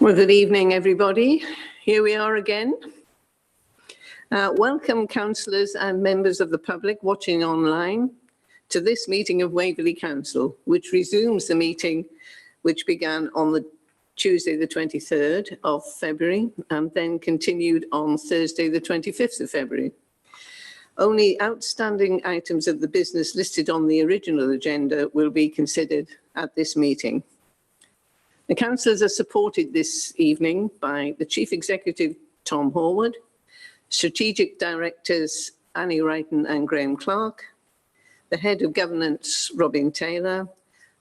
Well, good evening, everybody. Here we are again. Welcome, councillors and members of the public watching online to this meeting of Waverley Council, which resumes the meeting which began on the Tuesday, the 23rd of February, and then continued on Thursday, the 25th of February. Only outstanding items of the business listed on the original agenda will be considered at this meeting. The councillors are supported this evening by the Chief Executive, Tom Horwood, Strategic Directors, Annie Wrighton and Graham Clark, the Head of Governance, Robin Taylor,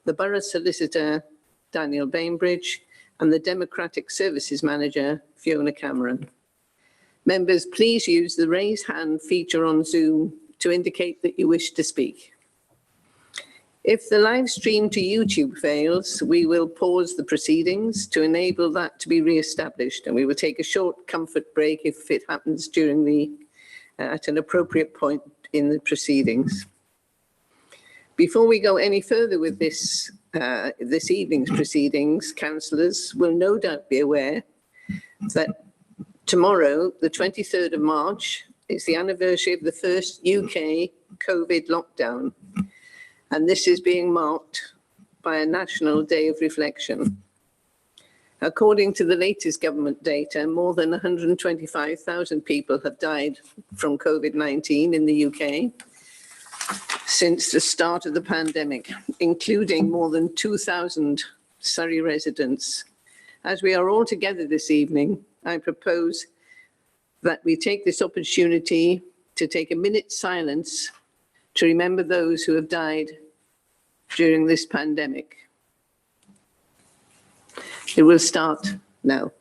the Borough Solicitor, Daniel Bainbridge, and the Democratic Services Manager, Fiona Cameron. Members, please use the raise hand feature on Zoom to indicate that you wish to speak. If the live stream to YouTube fails, we will pause the proceedings to enable that to be re-established, and we will take a short comfort break if it happens during at an appropriate point in the proceedings. Before we go any further with this evening's proceedings, councillors will no doubt be aware that tomorrow, the 23rd of March, is the anniversary of the first UK COVID lockdown. And this is being marked by a National Day of Reflection. According to the latest government data, more than 125,000 people have died from COVID-19 in the UK since the start of the pandemic, including more than 2,000 Surrey residents. As we are all together this evening, I propose that we take this opportunity to take a minute's silence to remember those who have died during this pandemic. It will start now.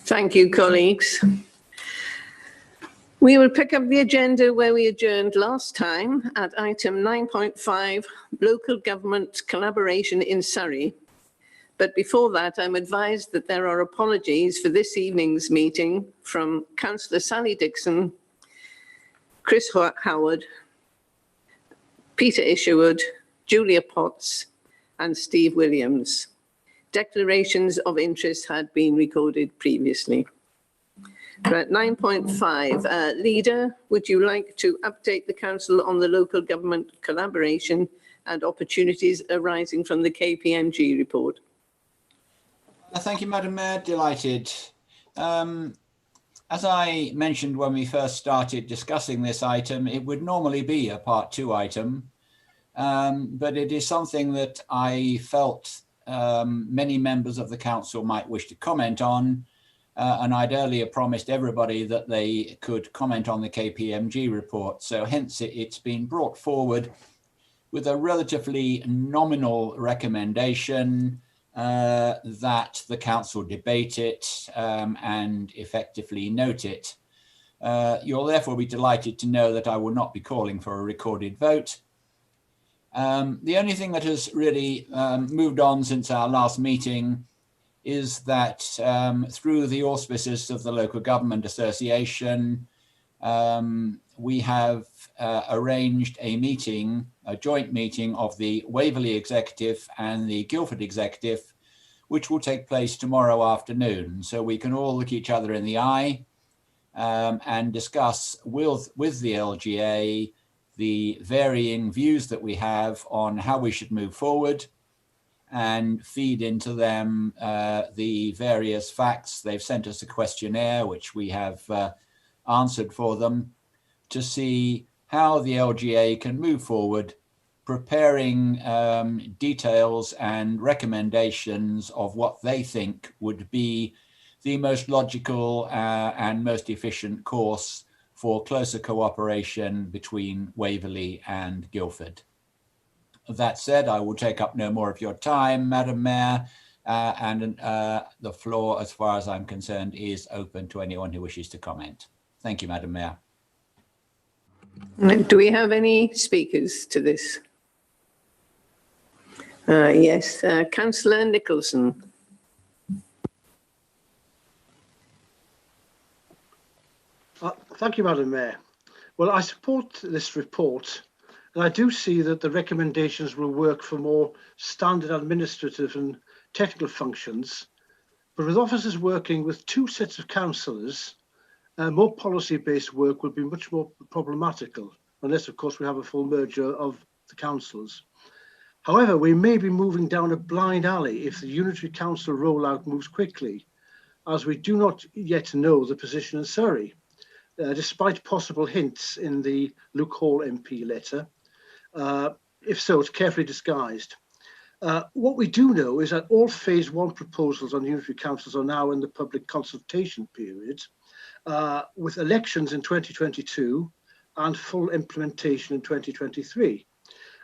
Thank you, colleagues. We will pick up the agenda where we adjourned last time at item 9.5, local government collaboration in Surrey. But before that, I'm advised that there are apologies for this evening's meeting from Councillor Sally Dixon, Chris Howard, Peter Isherwood, Julia Potts, and Steve Williams. Declarations of interest had been recorded previously. At 9.5, Leader, would you like to update the Council on the local government collaboration and opportunities arising from the KPMG report? Thank you, Madam Mayor. Delighted. As I mentioned when we first started discussing this item, it would normally be a part 2 item, but it is something that I felt many members of the council might wish to comment on, and I'd earlier promised everybody that they could comment on the KPMG report. So hence it's been brought forward with a relatively nominal recommendation that the council debate it and effectively note it. You'll therefore be delighted to know that I will not be calling for a recorded vote. The only thing that has really moved on since our last meeting is that through the auspices of the Local Government Association, we have arranged a meeting, a joint meeting of the Waverley Executive and the Guildford Executive, which will take place tomorrow afternoon. So we can all look each other in the eye and discuss with the LGA the varying views that we have on how we should move forward, and feed into them the various facts. They've sent us a questionnaire, which we have answered for them, to see how the LGA can move forward, preparing details and recommendations of what they think would be the most logical and most efficient course for closer cooperation between Waverley and Guildford. That said, I will take up no more of your time, Madam Mayor, and the floor, as far as I'm concerned, is open to anyone who wishes to comment. Thank you, Madam Mayor. Do we have any speakers to this? Yes, Councillor Nicholson. Thank you, Madam Mayor. Well, I support this report, and I do see that the recommendations will work for more standard administrative and technical functions. But with officers working with two sets of councillors, more policy-based work will be much more problematical, unless, of course, we have a full merger of the councils. However, we may be moving down a blind alley if the unitary council rollout moves quickly, as we do not yet know the position in Surrey, despite possible hints in the Luke Hall MP letter. If so, it's carefully disguised. What we do know is that all phase 1 proposals on unitary councils are now in the public consultation period, with elections in 2022 and full implementation in 2023.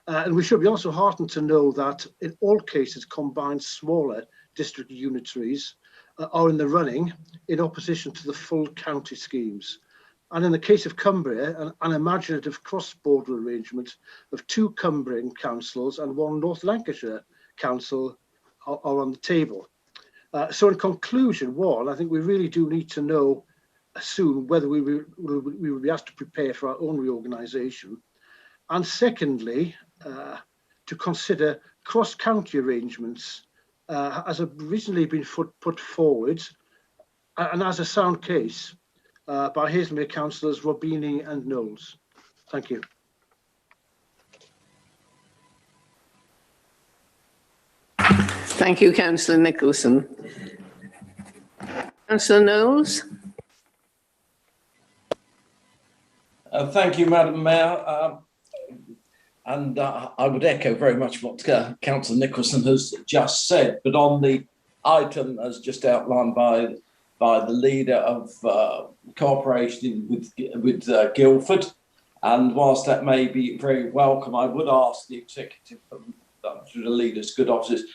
And we should be also heartened to know that in all cases, combined smaller district unitaries are in the running in opposition to the full county schemes. And in the case of Cumbria, an imaginative cross-border arrangement of 2 Cumbrian councils and 1 North Lancashire council are on the table. So in conclusion, one, I think we really do need to know soon whether we will be asked to prepare for our own reorganisation. And secondly, to consider cross-county arrangements as have recently been put forward, and as a sound case, by Hazelmere councillors Robini and Knowles. Thank you. Thank you, Councillor Nicholson. Councillor Knowles. Thank you, Madam Mayor. I would echo very much what Councillor Nicholson has just said, but on the item as just outlined by the leader of cooperation with Guildford, and whilst that may be very welcome, I would ask the executive, through the leaders, good officers,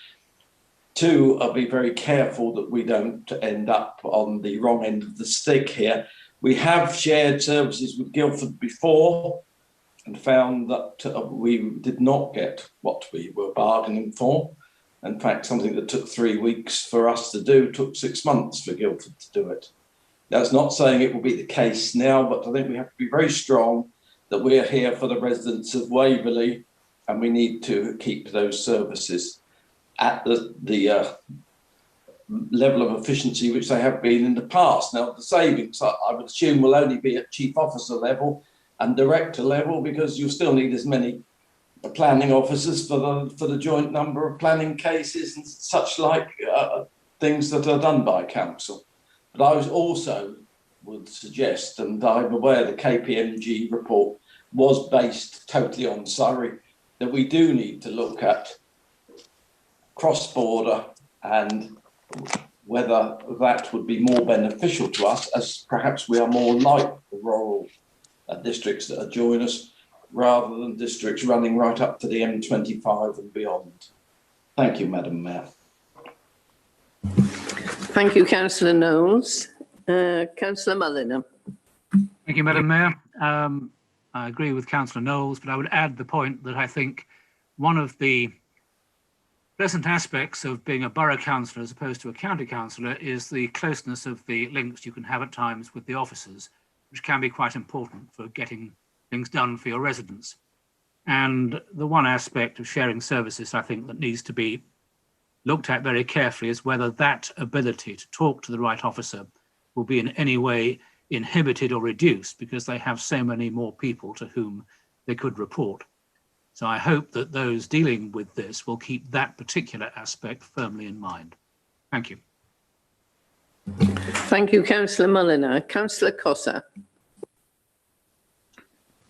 to be very careful that we don't end up on the wrong end of the stick here. We have shared services with Guildford before and found that we did not get what we were bargaining for. In fact, something that took 3 weeks for us to do took 6 months for Guildford to do it. That's not saying it will be the case now, but I think we have to be very strong that we are here for the residents of Waverley, and we need to keep those services at the level of efficiency which they have been in the past. Now, the savings, I would assume, will only be at chief officer level and director level, because you'll still need as many planning officers for the joint number of planning cases and such like things that are done by council. But I was also would suggest, and I'm aware the KPMG report was based totally on Surrey, that we do need to look at cross-border and whether that would be more beneficial to us, as perhaps we are more like the rural districts that adjoin us, rather than districts running right up to the M25 and beyond. Thank you, Madam Mayor. Thank you, Councillor Knowles. Councillor Mulliner. Thank you, Madam Mayor. I agree with Councillor Knowles, but I would add the point that I think one of the pleasant aspects of being a borough councillor as opposed to a county councillor is the closeness of the links you can have at times with the officers, which can be quite important for getting things done for your residents. And the one aspect of sharing services I think that needs to be looked at very carefully is whether that ability to talk to the right officer will be in any way inhibited or reduced because they have so many more people to whom they could report. So I hope that those dealing with this will keep that particular aspect firmly in mind. Thank you. Thank you, Councillor Mulliner. Councillor Cossa.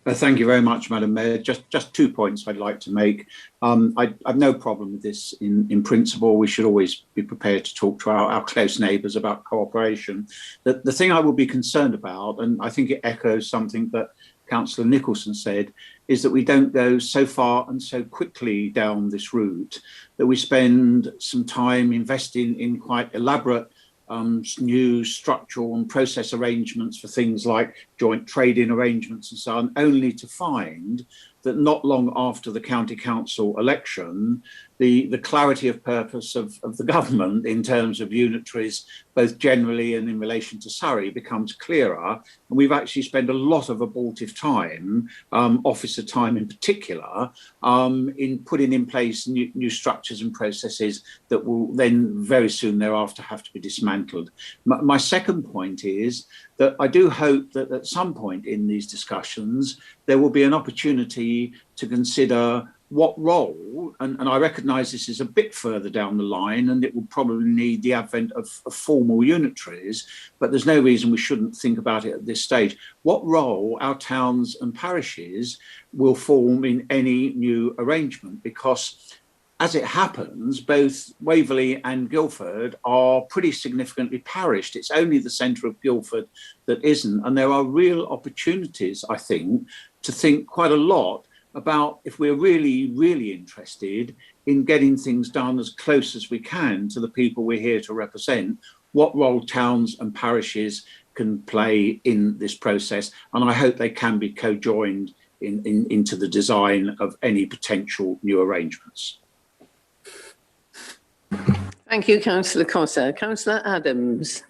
Thank you very much, Madam Mayor. Just 2 points I'd like to make. I've no problem with this in principle. We should always be prepared to talk to our close neighbours about cooperation. The thing I would be concerned about, and I think it echoes something that Councillor Nicholson said, is that we don't go so far and so quickly down this route, that we spend some time investing in quite elaborate new structural and process arrangements for things like joint trading arrangements and so on, only to find that not long after the county council election, the clarity of purpose of the government in terms of unitaries, both generally and in relation to Surrey, becomes clearer. And we've actually spent a lot of abortive time, officer time in particular, in putting in place new structures and processes that will then very soon thereafter have to be dismantled. My second point is that I do hope that at some point in these discussions, there will be an opportunity to consider what role, and I recognise this is a bit further down the line and it will probably need the advent of formal unitaries, but there's no reason we shouldn't think about it at this stage. What role our towns and parishes will form in any new arrangement, because as it happens, both Waverley and Guildford are pretty significantly parished. It's only the centre of Guildford that isn't, and there are real opportunities, I think, to think quite a lot about, if we're really interested in getting things done as close as we can to the people we're here to represent, what role towns and parishes can play in this process. And I hope they can be co-joined into the design of any potential new arrangements. Thank you, Councillor Cossa. Councillor Adams.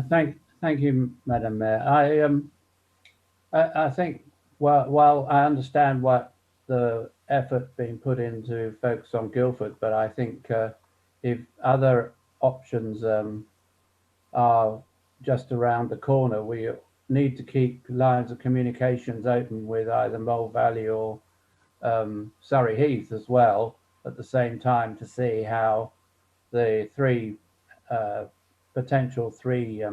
Thank you, Madam Mayor. I think while I understand what the effort being put into focus on Guildford, but I think if other options are just around the corner, we need to keep lines of communications open with either Mole Valley or Surrey Heath as well at the same time, to see how the potential three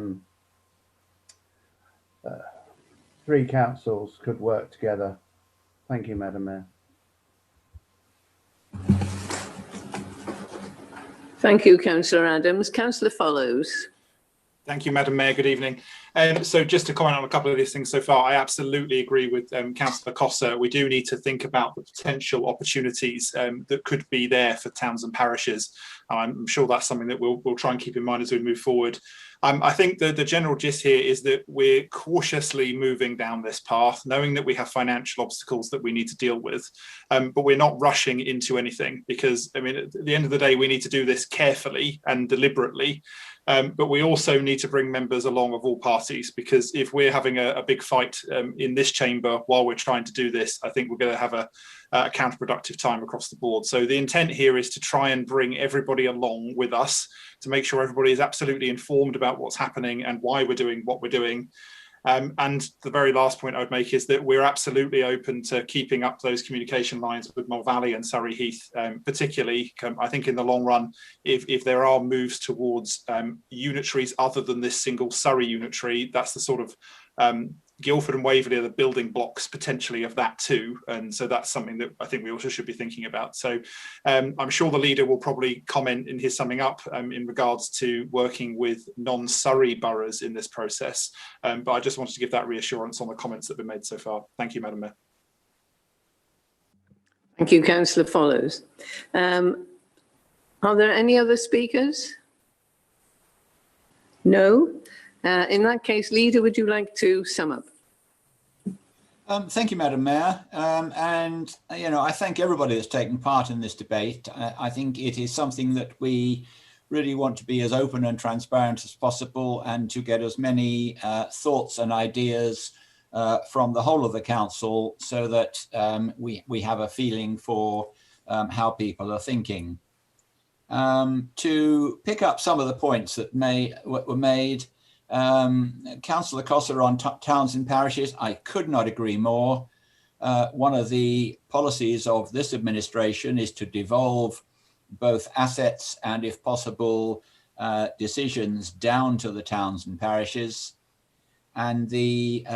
councils could work together. Thank you, Madam Mayor. Thank you, Councillor Adams. Councillor Follows. Thank you, Madam Mayor. Good evening. So just to comment on a couple of these things so far, I absolutely agree with Councillor Cossa. We do need to think about the potential opportunities that could be there for towns and parishes. I'm sure that's something that we'll try and keep in mind as we move forward. I think the general gist here is that we're cautiously moving down this path, knowing that we have financial obstacles that we need to deal with, but we're not rushing into anything, because, I mean, at the end of the day, we need to do this carefully and deliberately. But we also need to bring members along of all parties, because if we're having a big fight in this chamber while we're trying to do this, I think we're going to have a counterproductive time across the board. So the intent here is to try and bring everybody along with us to make sure everybody is absolutely informed about what's happening and why we're doing what we're doing. And the very last point I would make is that we're absolutely open to keeping up those communication lines with Mole Valley and Surrey Heath, particularly, I think in the long run, if there are moves towards unitaries other than this single Surrey unitary, that's the sort of Guildford and Waverley are the building blocks potentially of that too. And so that's something that I think we also should be thinking about. So I'm sure the leader will probably comment in his summing up in regards to working with non-Surrey boroughs in this process. But I just wanted to give that reassurance on the comments that have been made so far. Thank you, Madam Mayor. Thank you, Councillor Follows. Are there any other speakers? No? In that case, Leader, would you like to sum up? Thank you, Madam Mayor. And, I thank everybody that's taken part in this debate. I think it is something that we really want to be as open and transparent as possible, and to get as many thoughts and ideas from the whole of the council, so that we have a feeling for how people are thinking. To pick up some of the points that were made, Councillor Cossa on towns and parishes, I could not agree more. One of the policies of this administration is to devolve both assets and, if possible, decisions down to the towns and parishes. And the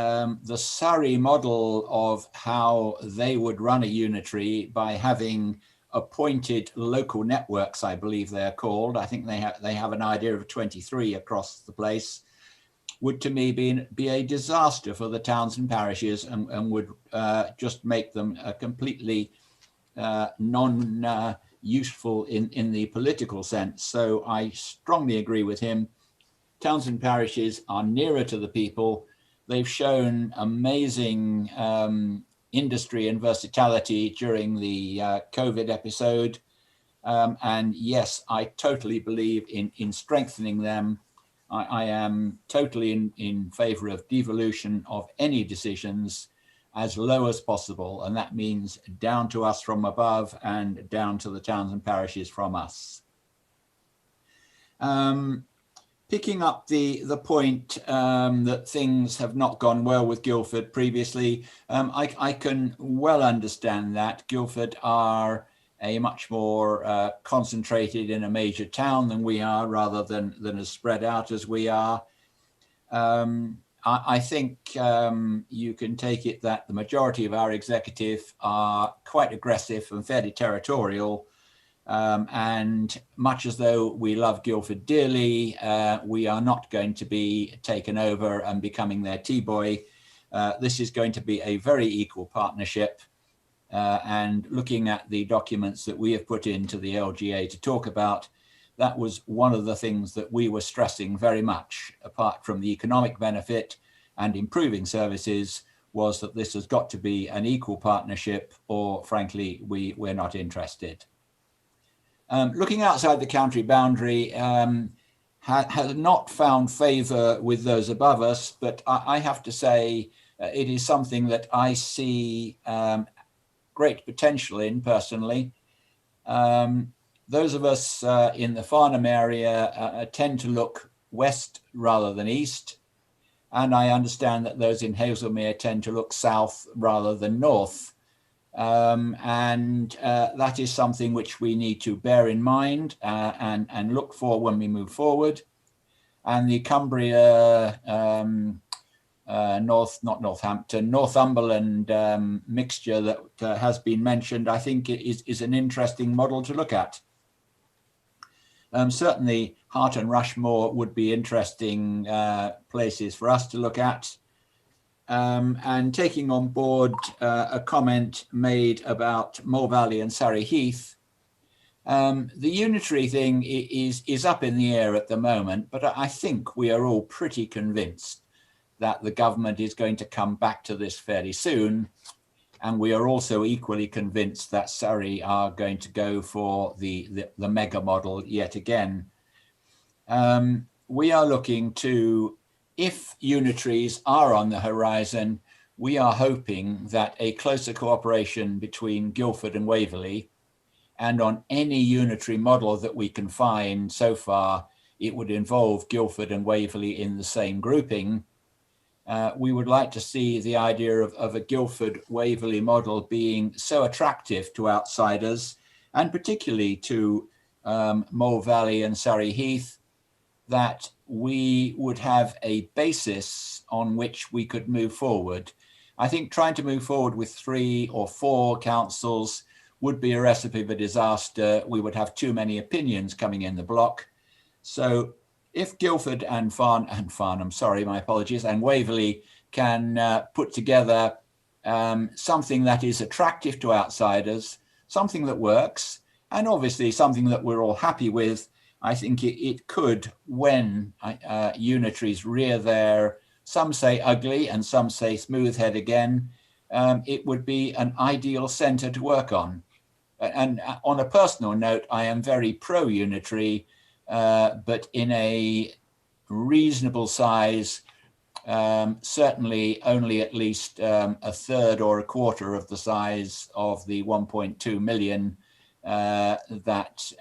Surrey model of how they would run a unitary by having appointed local networks, I believe they're called. I think they have an idea of 23 across the place, would to me be a disaster for the towns and parishes, and would just make them completely non-useful in the political sense. So I strongly agree with him. Towns and parishes are nearer to the people. They've shown amazing industry and versatility during the COVID episode. And yes, I totally believe in strengthening them. I am totally in favor of devolution of any decisions as low as possible. And that means down to us from above and down to the towns and parishes from us. Picking up the point that things have not gone well with Guildford previously, I can well understand that. Guildford are a much more concentrated in a major town than we are, rather than as spread out as we are. I think you can take it that the majority of our executive are quite aggressive and fairly territorial. And much as though we love Guildford dearly, we are not going to be taken over and becoming their T-boy. This is going to be a very equal partnership. And looking at the documents that we have put into the LGA to talk about, that was one of the things that we were stressing very much, apart from the economic benefit and improving services, was that this has got to be an equal partnership, or frankly, we're not interested. Looking outside the county boundary has not found favour with those above us, but I have to say it is something that I see great potential in personally. Those of us in the Farnham area tend to look west rather than east, and I understand that those in Hazelmere tend to look south rather than north. That is something which we need to bear in mind and look for when we move forward. And the Cumbria, Northumberland mixture that has been mentioned, I think is an interesting model to look at. Certainly Hart and Rushmore would be interesting places for us to look at. And taking on board a comment made about Moore Valley and Surrey Heath, the unitary thing is up in the air at the moment, but I think we are all pretty convinced that the government is going to come back to this fairly soon. And we are also equally convinced that Surrey are going to go for the mega model yet again. We are looking to, if unitaries are on the horizon, we are hoping that a closer cooperation between Guildford and Waverley, and on any unitary model that we can find so far, it would involve Guildford and Waverley in the same grouping. We would like to see the idea of a Guildford-Waverley model being so attractive to outsiders, and particularly to Moore Valley and Surrey Heath, that we would have a basis on which we could move forward. I think trying to move forward with 3 or 4 councils would be a recipe for disaster. We would have too many opinions coming in the block. So if Guildford and Farnham, sorry, my apologies, and Waverley can put together something that is attractive to outsiders, something that works, and obviously something that we're all happy with, I think it could, when unitaries rear their, some say ugly and some say smooth head again, it would be an ideal centre to work on. And on a personal note, I am very pro-unitary, but in a reasonable size, certainly only at least a third or a quarter of the size of the 1.2 million that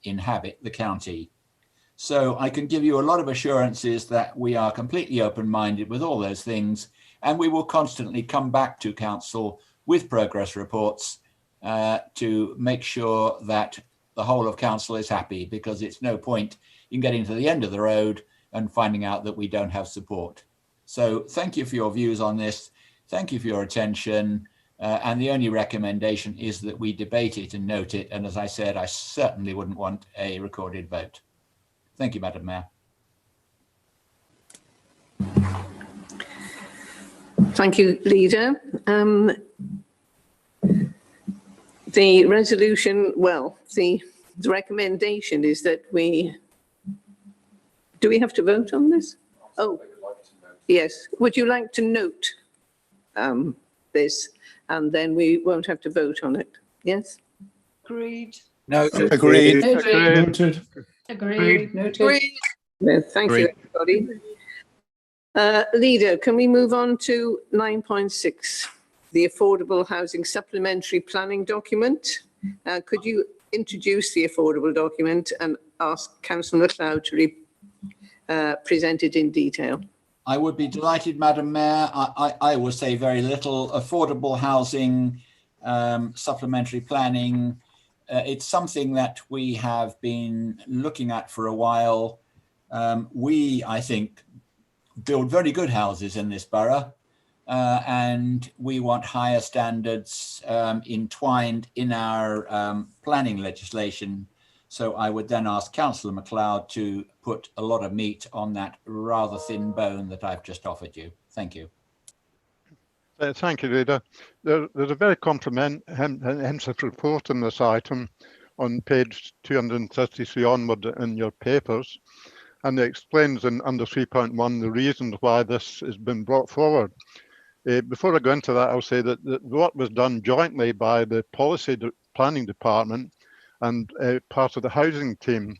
inhabit the county. So I can give you a lot of assurances that we are completely open-minded with all those things, and we will constantly come back to council with progress reports to make sure that the whole of council is happy, because it's no point in getting to the end of the road and finding out that we don't have support. So thank you for your views on this. Thank you for your attention. And the only recommendation is that we debate it and note it. And as I said, I certainly wouldn't want a recorded vote. Thank you, Madam Mayor. Thank you, Leader. The resolution, well, the recommendation is that do we have to vote on this? Oh, yes. Would you like to note this, and then we won't have to vote on it? Yes? Agreed. No, Agreed. Noted. Agreed. Noted. No, thank you, everybody. Leader, can we move on to 9.6, the Affordable Housing Supplementary Planning Document? Could you introduce the affordable document and ask Councillor MacLeod to present it in detail? I would be delighted, Madam Mayor. I will say very little. Affordable housing, supplementary planning. It's something that we have been looking at for a while. We, I think, build very good houses in this borough, and we want higher standards entwined in our planning legislation. So I would then ask Councillor MacLeod to put a lot of meat on that rather thin bone that I've just offered you. Thank you. Thank you, Leader. There's a very comprehensive report in this item on page 233 onward in your papers, and it explains in under 3.1 the reasons why this has been brought forward. Before I go into that, I'll say that the work was done jointly by the Policy Planning Department and part of the housing team,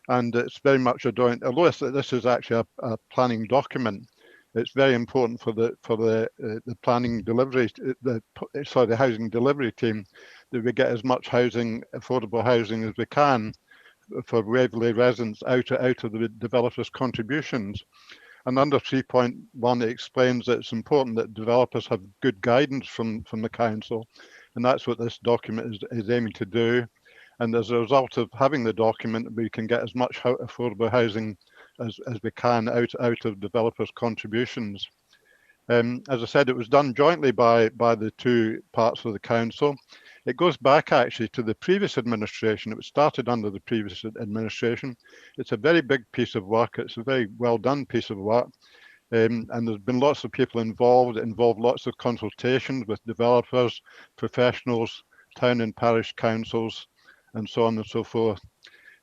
and it's very much a joint. Although this is actually a planning document, it's very important for the planning delivery, the housing delivery team, that we get as much housing, affordable housing, as we can for Waverley residents out of the developers' contributions. And under 3.1, it explains that it's important that developers have good guidance from the council, and that's what this document is aiming to do. And as a result of having the document, we can get as much affordable housing as we can out of developers' contributions. As I said, it was done jointly by the two parts of the council. It goes back actually to the previous administration. It was started under the previous administration. It's a very big piece of work. It's a very well done piece of work. And there's been lots of people involved. It involved lots of consultations with developers, professionals, town and parish councils, and so on and so forth.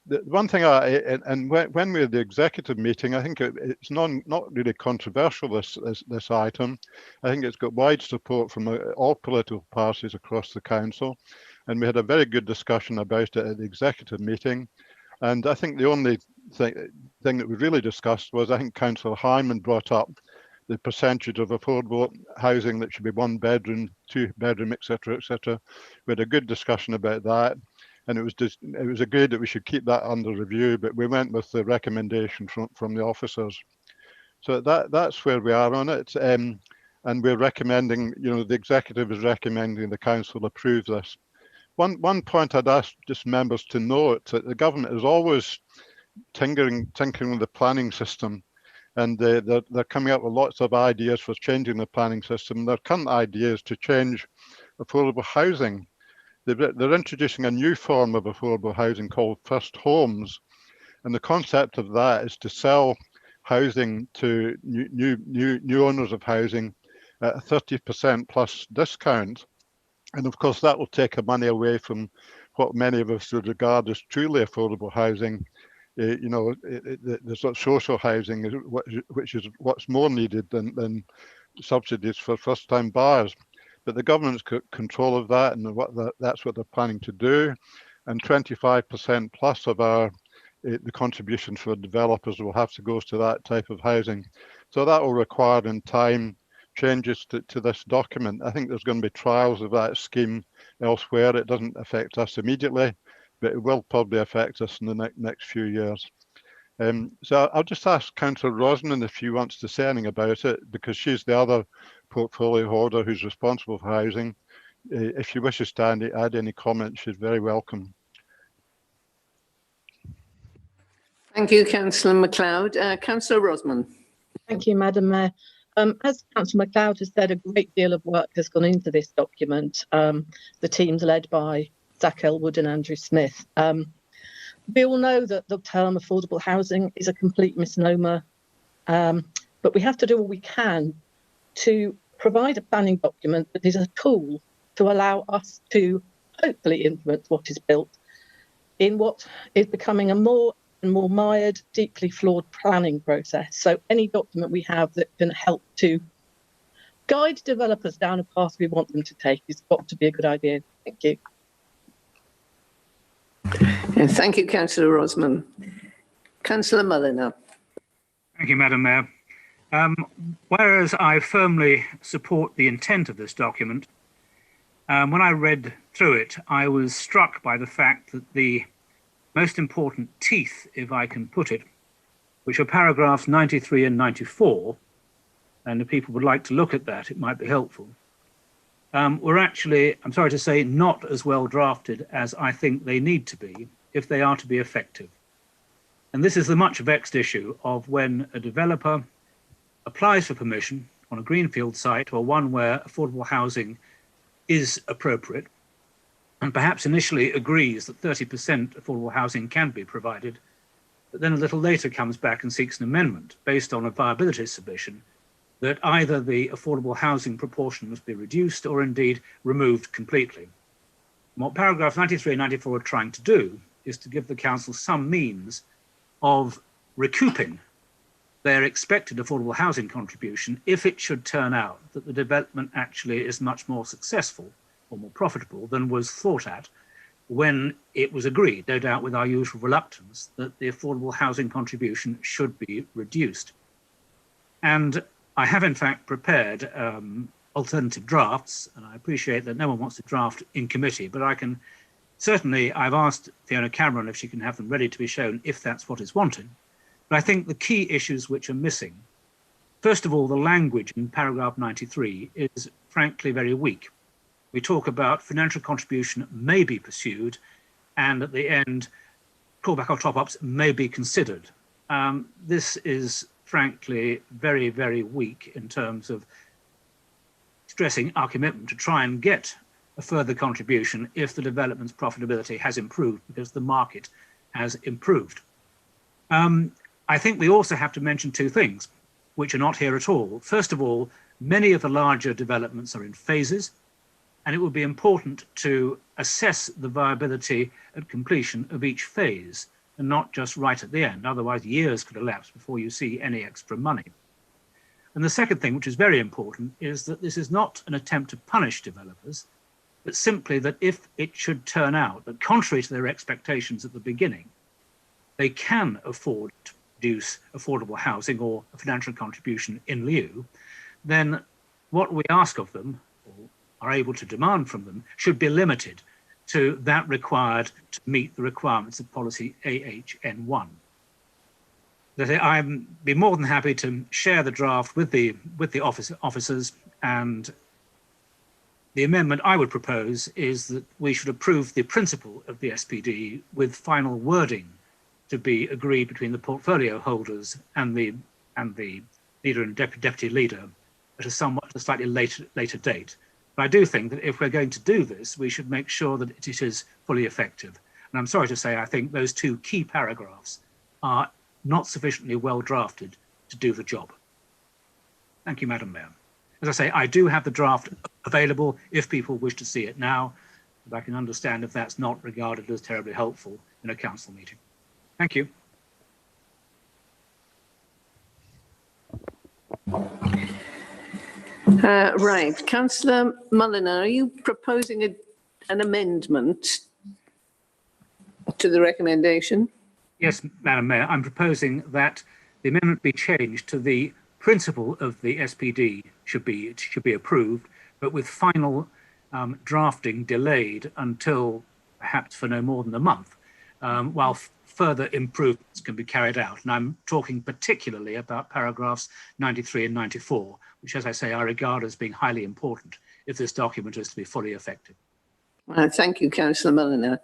The one thing when we had the executive meeting, I think it's not really controversial, this item. I think it's got wide support from all political parties across the council, and we had a very good discussion about it at the executive meeting. And I think the only thing that we really discussed was, I think Councillor Hyman brought up the percentage of affordable housing that should be 1 bedroom, 2 bedroom, etc., etc. We had a good discussion about that. And it was agreed that we should keep that under review, but we went with the recommendation from the officers. So that's where we are on it. And we're recommending, the executive is recommending the council approve this. One point I'd ask just members to note that the government is always tinkering with the planning system, and they're coming up with lots of ideas for changing the planning system. Their current idea is to change affordable housing. They're introducing a new form of affordable housing called first homes, and the concept of that is to sell housing to new owners of housing at a 30% plus discount. And of course, that will take money away from what many of us would regard as truly affordable housing. The sort of social housing, which is what's more needed than subsidies for first-time buyers. But the government's got control of that, and that's what they're planning to do. And 25% plus of the contributions for developers will have to go to that type of housing. So that will require in time changes to this document. I think there's going to be trials of that scheme elsewhere. It doesn't affect us immediately, but it will probably affect us in the next few years. So I'll just ask Councillor Rosnan if she wants to say anything about it, because she's the other portfolio holder who's responsible for housing. If she wishes to add any comments, she's very welcome. Thank you, Councillor MacLeod. Councillor Rosman. Thank you, Madam Mayor. As Councillor MacLeod has said, a great deal of work has gone into this document. The teams led by Zach Elwood and Andrew Smith. We all know that the term affordable housing is a complete misnomer, but we have to do all we can to provide a planning document that is a tool to allow us to hopefully influence what is built in what is becoming a more and more mired, deeply flawed planning process. So any document we have that can help to guide developers down a path we want them to take has got to be a good idea. Thank you. Thank you, Councillor Rosman. Councillor Mulliner. Thank you, Madam Mayor. Whereas I firmly support the intent of this document, when I read through it, I was struck by the fact that the most important teeth, if I can put it, which are paragraphs 93 and 94, and if people would like to look at that, it might be helpful, were actually, I'm sorry to say, not as well drafted as I think they need to be if they are to be effective. And this is the much vexed issue of when a developer applies for permission on a greenfield site or one where affordable housing is appropriate, and perhaps initially agrees that 30% affordable housing can be provided, but then a little later comes back and seeks an amendment based on a viability submission that either the affordable housing proportion must be reduced or indeed removed completely. And what paragraphs 93 and 94 are trying to do is to give the council some means of recouping their expected affordable housing contribution if it should turn out that the development actually is much more successful or more profitable than was thought at when it was agreed, no doubt with our usual reluctance, that the affordable housing contribution should be reduced. And I have in fact prepared alternative drafts, and I appreciate that no one wants to draft in committee, but I can certainly, I've asked Fiona Cameron if she can have them ready to be shown if that's what is wanted. But I think the key issues which are missing, first of all, the language in paragraph 93 is frankly very weak. We talk about financial contribution may be pursued, and at the end, callback or top-ups may be considered. This is frankly very, very weak in terms of stressing our commitment to try and get a further contribution if the development's profitability has improved because the market has improved. I think we also have to mention two things which are not here at all. First of all, many of the larger developments are in phases, and it would be important to assess the viability at completion of each phase and not just right at the end. Otherwise, years could elapse before you see any extra money. And the second thing, which is very important, is that this is not an attempt to punish developers, but simply that if it should turn out that contrary to their expectations at the beginning, they can afford to produce affordable housing or a financial contribution in lieu, then what we ask of them, or are able to demand from them, should be limited to that required to meet the requirements of policy AHN1. I'd be more than happy to share the draft with the officers, and the amendment I would propose is that we should approve the principle of the SPD with final wording to be agreed between the portfolio holders and the leader and deputy leader at a slightly later date. But I do think that if we're going to do this, we should make sure that it is fully effective. And I'm sorry to say, I think those two key paragraphs are not sufficiently well drafted to do the job. Thank you, Madam Mayor. As I say, I do have the draft available if people wish to see it now, but I can understand if that's not regarded as terribly helpful in a council meeting. Thank you. Right, Councillor Mulliner, are you proposing an amendment to the recommendation? Yes, Madam Mayor, I'm proposing that the amendment be changed to the principle of the SPD should be approved, but with final drafting delayed until perhaps for no more than a month, while further improvements can be carried out. And I'm talking particularly about paragraphs 93 and 94, which, as I say, I regard as being highly important if this document is to be fully effective. Thank you, Councillor Mulliner.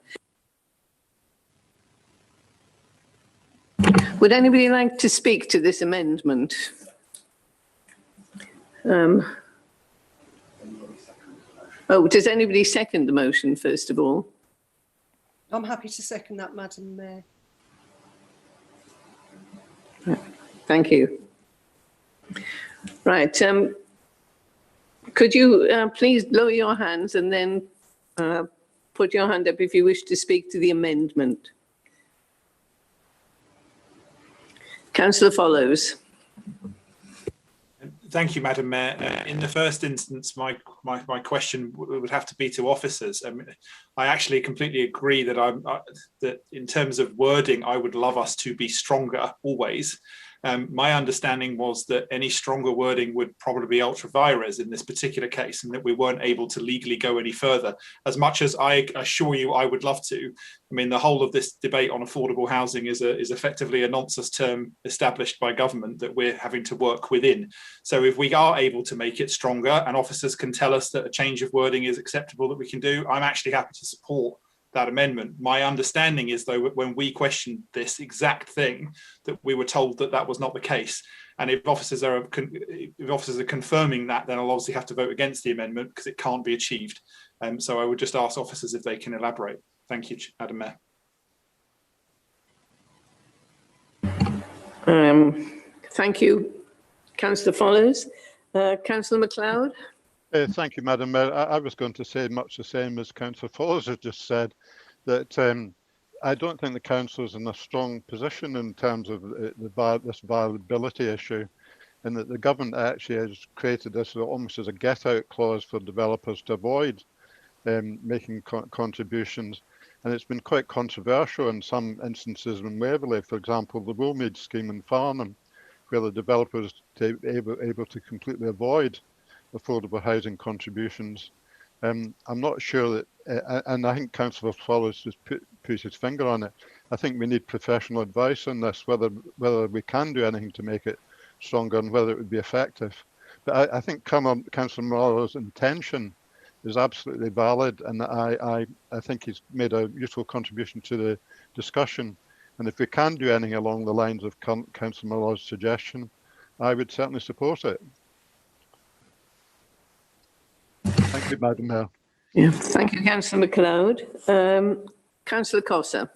Would anybody like to speak to this amendment? Does anybody second the motion, first of all? I'm happy to second that, Madam Mayor. Thank you. Right. Could you please lower your hands and then put your hand up if you wish to speak to the amendment? Councillor Follows. Thank you, Madam Mayor. In the first instance, my question would have to be to officers. I actually completely agree that that in terms of wording, I would love us to be stronger always. My understanding was that any stronger wording would probably be ultra vires in this particular case, and that we weren't able to legally go any further. As much as I assure you I would love to, I mean, the whole of this debate on affordable housing is effectively a nonsense term established by government that we're having to work within. So if we are able to make it stronger and officers can tell us that a change of wording is acceptable that we can do, I'm actually happy to support that amendment. My understanding is, though, when we questioned this exact thing, that we were told that that was not the case. And if officers are confirming that, then I'll obviously have to vote against the amendment because it can't be achieved. So I would just ask officers if they can elaborate. Thank you, Madam Mayor. Thank you, Councillor Follows. Councillor MacLeod. Thank you, Madam Mayor. I was going to say much the same as Councillor Follows has just said, that I don't think the council is in a strong position in terms of this viability issue, and that the government actually has created this almost as a get-out clause for developers to avoid making contributions. And it's been quite controversial in some instances in Waverley, for example, the Woolmead scheme in Farnham, where the developers are able to completely avoid affordable housing contributions. I'm not sure that, and I think Councillor Follows just put his finger on it. I think we need professional advice on this, whether we can do anything to make it stronger and whether it would be effective. But I think Councillor Muller's intention is absolutely valid, and I think he's made a useful contribution to the discussion. And if we can do anything along the lines of Councillor Muller's suggestion, I would certainly support it. Thank you, Madam Mayor. Yeah, thank you, Councillor MacLeod. Councillor Cossa.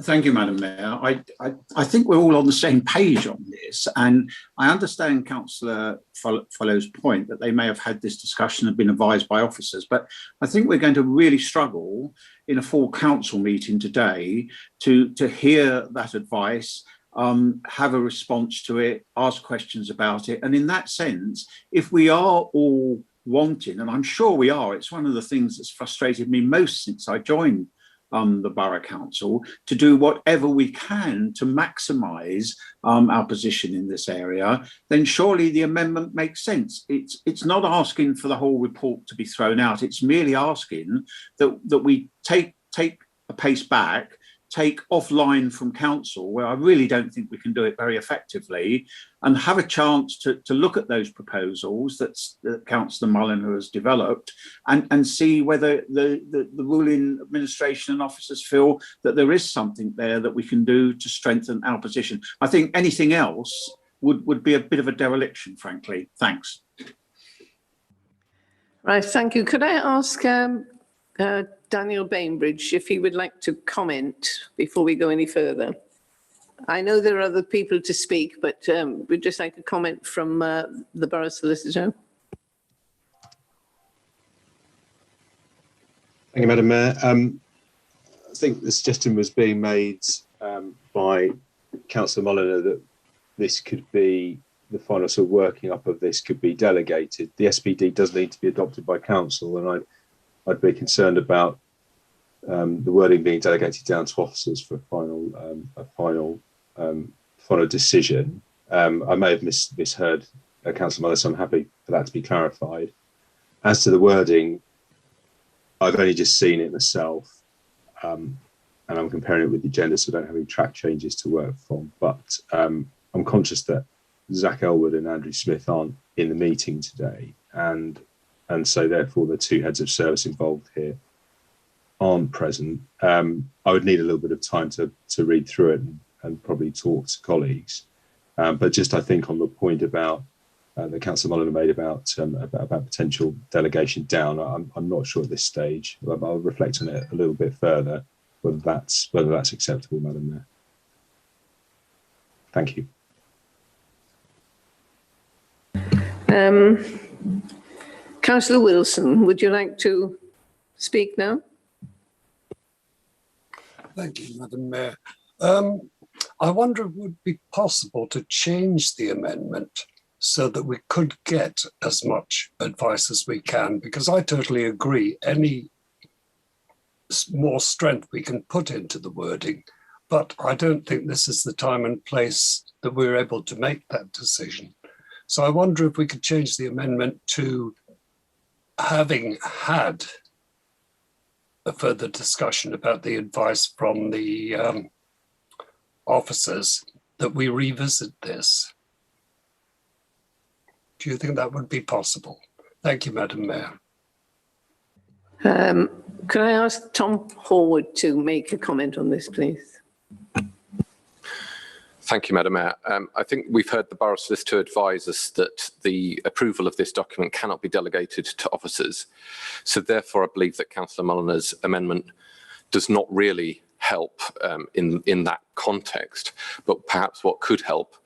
Thank you, Madam Mayor. I think we're all on the same page on this, and I understand Councillor Follows' point that they may have had this discussion and been advised by officers, but I think we're going to really struggle in a full council meeting today to hear that advice, have a response to it, ask questions about it. And in that sense, if we are all wanting, and I'm sure we are, it's one of the things that's frustrated me most since I joined the Borough Council, to do whatever we can to maximise our position in this area, then surely the amendment makes sense. It's not asking for the whole report to be thrown out. It's merely asking that we take a pace back, take offline from council, where I really don't think we can do it very effectively, and have a chance to look at those proposals that Councillor Mulliner has developed, and see whether the ruling administration and officers feel that there is something there that we can do to strengthen our position. I think anything else would be a bit of a dereliction, frankly. Thanks. Right, thank you. Could I ask Daniel Bainbridge if he would like to comment before we go any further? I know there are other people to speak, but we'd just like a comment from the Borough Solicitor. Thank you, Madam Mayor. I think the suggestion was being made by Councillor Mulliner that this could be, the final sort of working up of this could be delegated. The SPD does need to be adopted by council, and I'd be concerned about the wording being delegated down to officers for a final decision. I may have misheard Councillor Mulliner, so I'm happy for that to be clarified. As to the wording, I've only just seen it myself. and I'm comparing it with the agenda, so I don't have any track changes to work from. But I'm conscious that Zach Elwood and Andrew Smith aren't in the meeting today, and so therefore the two heads of service involved here aren't present. I would need a little bit of time to read through it and probably talk to colleagues. But just I think on the point about that Councillor Mulliner made about potential delegation down, I'm not sure at this stage. I'll reflect on it a little bit further whether that's acceptable, Madam Mayor. Thank you. Councillor Wilson, would you like to speak now? Thank you, Madam Mayor. I wonder if it would be possible to change the amendment so that we could get as much advice as we can, because I totally agree, any more strength we can put into the wording, but I don't think this is the time and place that we're able to make that decision. So I wonder if we could change the amendment to having had a further discussion about the advice from the officers, that we revisit this. Do you think that would be possible? Thank you, Madam Mayor. Could I ask Tom Horwood to make a comment on this, please? Thank you, Madam Mayor. I think we've heard the Borough Solicitor advise us that the approval of this document cannot be delegated to officers. So therefore, I believe that Councillor Mulliner's amendment does not really help in that context. But perhaps what could help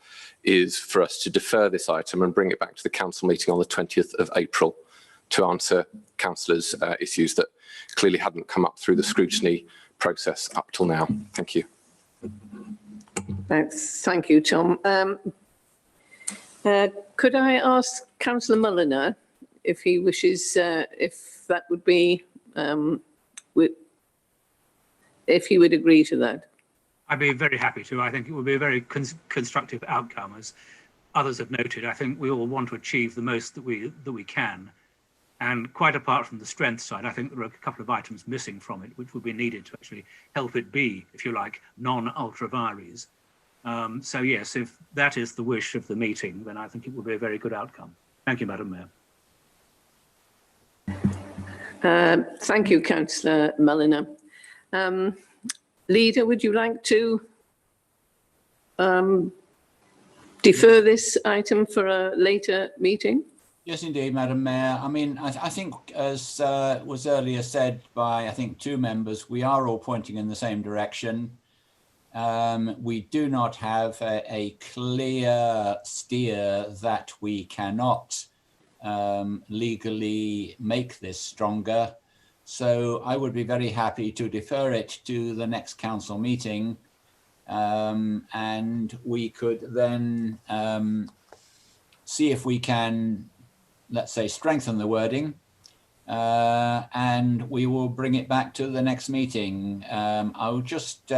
is for us to defer this item and bring it back to the council meeting on the 20th of April to answer councillors' issues that clearly hadn't come up through the scrutiny process up till now. Thank you. Thank you, Tom. Could I ask Councillor Mulliner if he wishes, if that would be, if he would agree to that? I'd be very happy to. I think it would be a very constructive outcome, as others have noted. I think we all want to achieve the most that we can. And quite apart from the strength side, I think there are a couple of items missing from it, which would be needed to actually help it be, if you like, non-ultra vires. So yes, if that is the wish of the meeting, then I think it will be a very good outcome. Thank you, Madam Mayor. Thank you, Councillor Mulliner. Leader, would you like to defer this item for a later meeting? Yes, indeed, Madam Mayor. I mean, I think, as was earlier said by, I think, two members, we are all pointing in the same direction. We do not have a clear steer that we cannot legally make this stronger. So I would be very happy to defer it to the next council meeting, and we could then see if we can, let's say, strengthen the wording, and we will bring it back to the next meeting. I'll just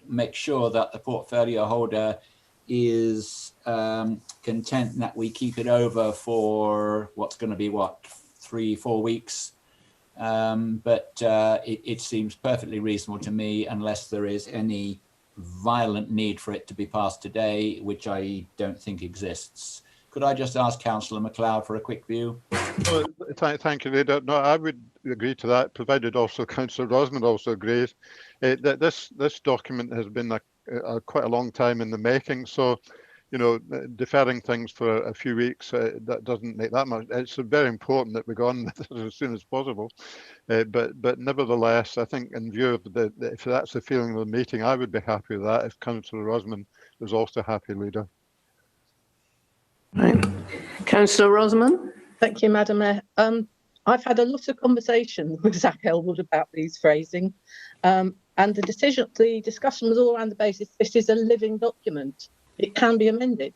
make sure that the portfolio holder is content that we keep it over for what's going to be, what, 3-4 weeks. But it seems perfectly reasonable to me, unless there is any violent need for it to be passed today, which I don't think exists. Could I just ask Councillor MacLeod for a quick view? Well, thank you, Leader. No, I would agree to that, provided also Councillor Rosman also agrees. That this document has been quite a long time in the making, so you know, deferring things for a few weeks, that doesn't make that much. It's very important that we go on with this as soon as possible. But nevertheless, I think in view of if that's the feeling of the meeting, I would be happy with that if Councillor Rosman was also happy, Leader. Right. Councillor Rosman? Thank you, Madam Mayor. I've had a lot of conversations with Zach Elwood about these phrasing, and the discussion was all around the basis this is a living document. It can be amended.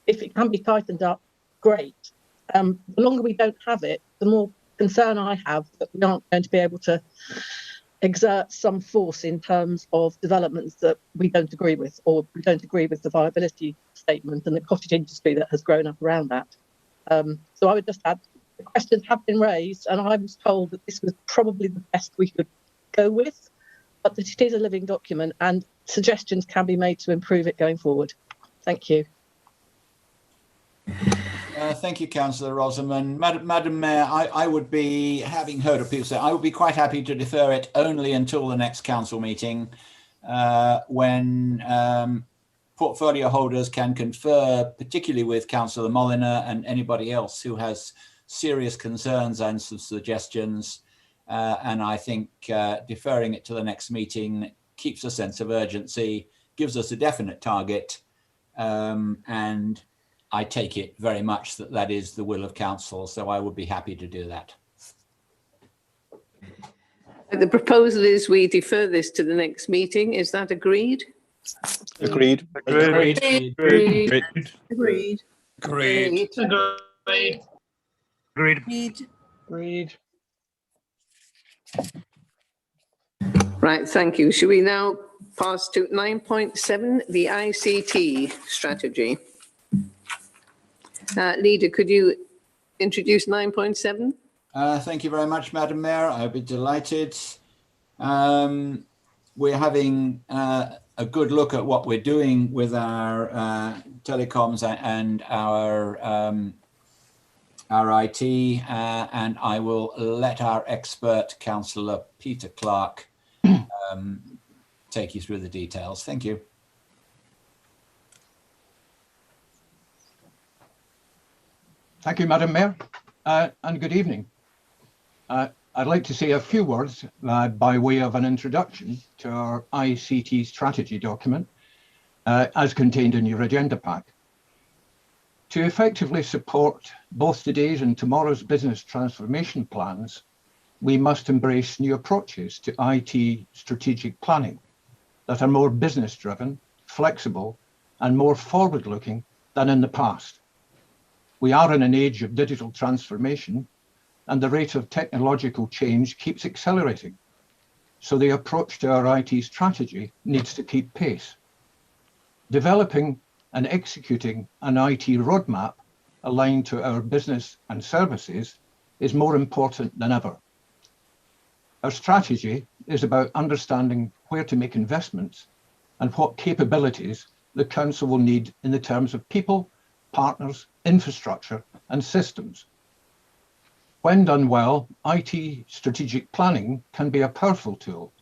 If it can be tightened up, great. The longer we don't have it, the more concern I have that we aren't going to be able to exert some force in terms of developments that we don't agree with, or we don't agree with the viability statement and the cottage industry that has grown up around that. So I would just add, the questions have been raised, and I was told that this was probably the best we could go with. but that it is a living document and suggestions can be made to improve it going forward. Thank you. Thank you, Councillor Rosamond. Madam Mayor, I would be, having heard of people say, I would be quite happy to defer it only until the next council meeting, when portfolio holders can confer, particularly with Councillor Molyneux and anybody else who has serious concerns and some suggestions. And I think deferring it to the next meeting keeps a sense of urgency, gives us a definite target, and I take it very much that that is the will of council, so I would be happy to do that. The proposal is we defer this to the next meeting. Is that agreed? Agreed. Agreed. Agreed. Agreed. Agreed. Agreed. Agreed. Agreed. Right, thank you. Should we now pass to 9.7, the ICT strategy? Leader, could you introduce 9.7? Thank you very much, Madam Mayor. I'd be delighted. We're having a good look at what we're doing with our telecoms and our IT, and I will let our expert, Councillor Peter Clark, take you through the details. Thank you. Thank you, Madam Mayor, and good evening. I'd like to say a few words by way of an introduction to our ICT strategy document, as contained in your agenda pack. To effectively support both today's and tomorrow's business transformation plans, we must embrace new approaches to IT strategic planning that are more business-driven, flexible, and more forward-looking than in the past. We are in an age of digital transformation, and the rate of technological change keeps accelerating. So the approach to our IT strategy needs to keep pace. Developing and executing an IT roadmap aligned to our business and services is more important than ever. Our strategy is about understanding where to make investments and what capabilities the Council will need in the terms of people, partners, infrastructure, and systems. When done well, IT strategic planning can be a powerful tool,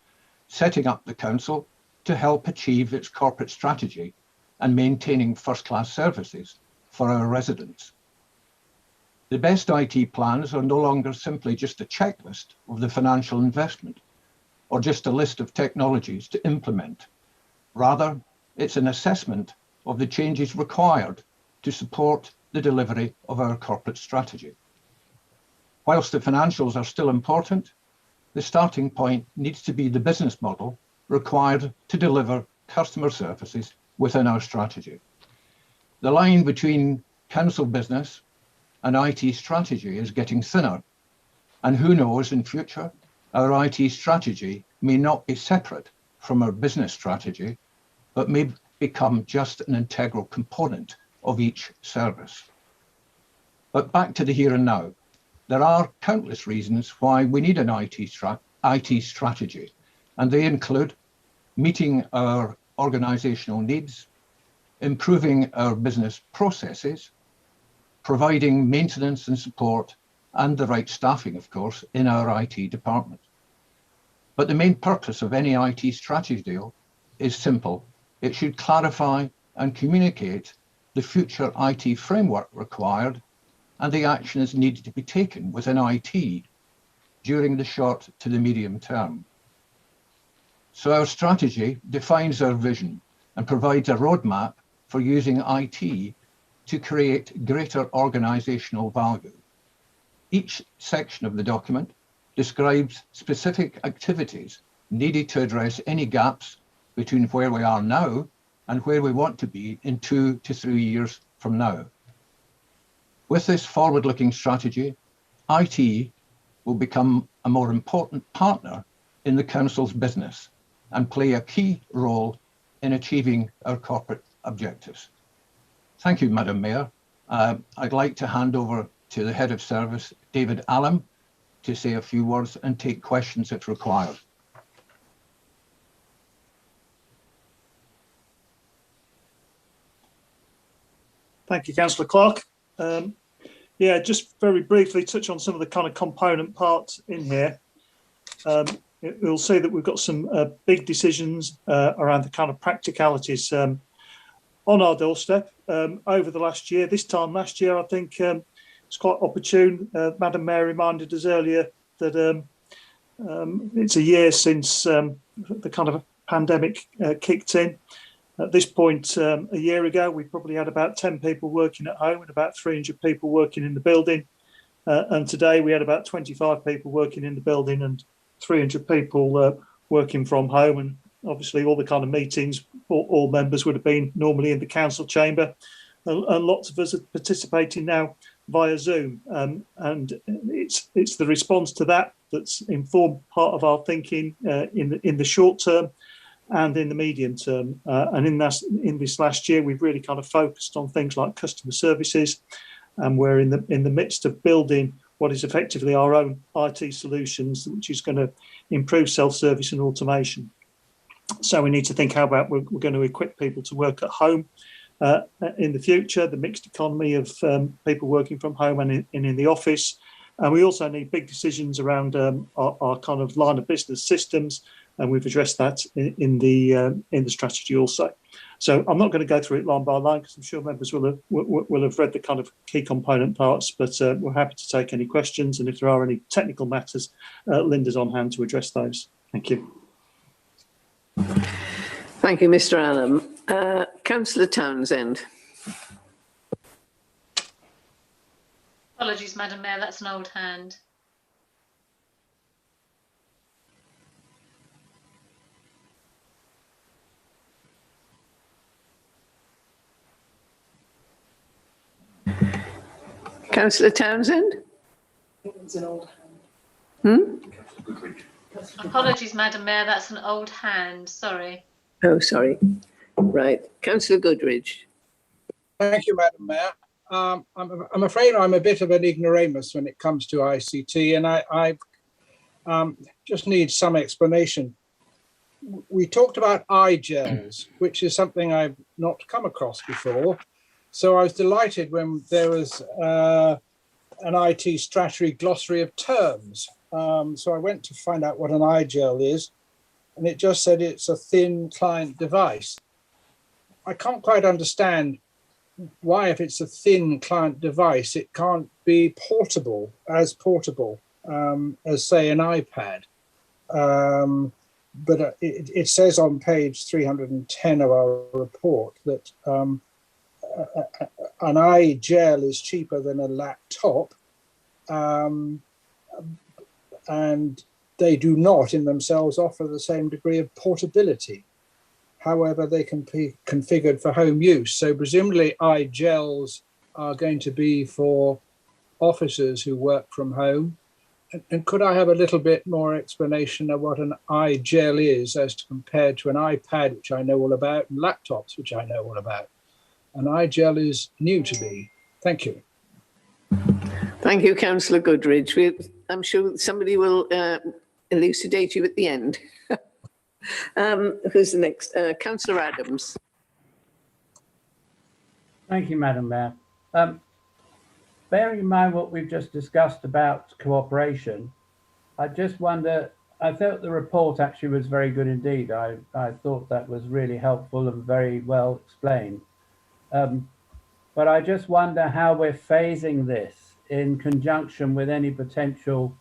setting up the Council to help achieve its corporate strategy and maintaining first-class services for our residents. The best IT plans are no longer simply just a checklist of the financial investment or just a list of technologies to implement. Rather, it's an assessment of the changes required to support the delivery of our corporate strategy. Whilst the financials are still important, the starting point needs to be the business model required to deliver customer services within our strategy. The line between council business and IT strategy is getting thinner, and who knows, in future, our IT strategy may not be separate from our business strategy, but may become just an integral component of each service. But back to the here and now. There are countless reasons why we need an IT strategy, and they include meeting our organisational needs, improving our business processes, providing maintenance and support, and the right staffing, of course, in our IT department. But the main purpose of any IT strategy deal is simple. It should clarify and communicate the future IT framework required and the actions needed to be taken within IT during the short to the medium term. So our strategy defines our vision and provides a roadmap for using IT to create greater organisational value. Each section of the document describes specific activities needed to address any gaps between where we are now and where we want to be in 2 to 3 years from now. With this forward-looking strategy, IT will become a more important partner in the Council's business and play a key role in achieving our corporate objectives. Thank you, Madam Mayor. I'd like to hand over to the Head of Service, David Allam, to say a few words and take questions if required. Thank you, Councillor Clark. Yeah, just very briefly touch on some of the kind of component parts in here. You'll see that we've got some big decisions around the kind of practicalities on our doorstep over the last year. This time last year, I think it's quite opportune. Madam Mayor reminded us earlier that it's a year since the kind of pandemic kicked in. At this point, a year ago, we probably had about 10 people working at home and about 300 people working in the building. And today we had about 25 people working in the building and 300 people working from home. And obviously all the kind of meetings, all members would have been normally in the council chamber. And lots of us are participating now via Zoom. And it's the response to that that's informed part of our thinking in the short term and in the medium term. And in this last year, we've really kind of focused on things like customer services, and we're in the midst of building what is effectively our own IT solutions, which is going to improve self-service and automation. So we need to think how about we're going to equip people to work at home in the future, the mixed economy of people working from home and in the office. And we also need big decisions around our kind of line of business systems, and we've addressed that in the strategy also. So I'm not going to go through it line by line because I'm sure members will have read the kind of key component parts, but we're happy to take any questions, and if there are any technical matters, Linda's on hand to address those. Thank you. Thank you, Mr. Allen. Councillor Townsend. Apologies, Madam Mayor, that's an old hand. Councillor Townsend? It's an old hand. Apologies, Madam Mayor, that's an old hand. Sorry. Oh, sorry. Right. Councillor Goodridge. Thank you, Madam Mayor. I'm afraid I'm a bit of an ignoramus when it comes to ICT, and I just need some explanation. We talked about iGels, which is something I've not come across before. So I was delighted when there was an IT strategy glossary of terms. So I went to find out what an iGel is, and it just said it's a thin client device. I can't quite understand why, if it's a thin client device, it can't be portable as say an iPad. But it says on page 310 of our report that an iGel is cheaper than a laptop, and they do not in themselves offer the same degree of portability. However, they can be configured for home use. So presumably iGels are going to be for officers who work from home. And could I have a little bit more explanation of what an iGel is as compared to an iPad, which I know all about, and laptops, which I know all about? An iGel is new to me. Thank you. Thank you, Councillor Goodridge. I'm sure somebody will elucidate you at the end. Who's the next? Councillor Adams. Thank you, Madam Mayor. Bearing in mind what we've just discussed about cooperation, I just wonder, I thought the report actually was very good indeed. I thought that was really helpful and very well explained. But I just wonder how we're phasing this in conjunction with any potential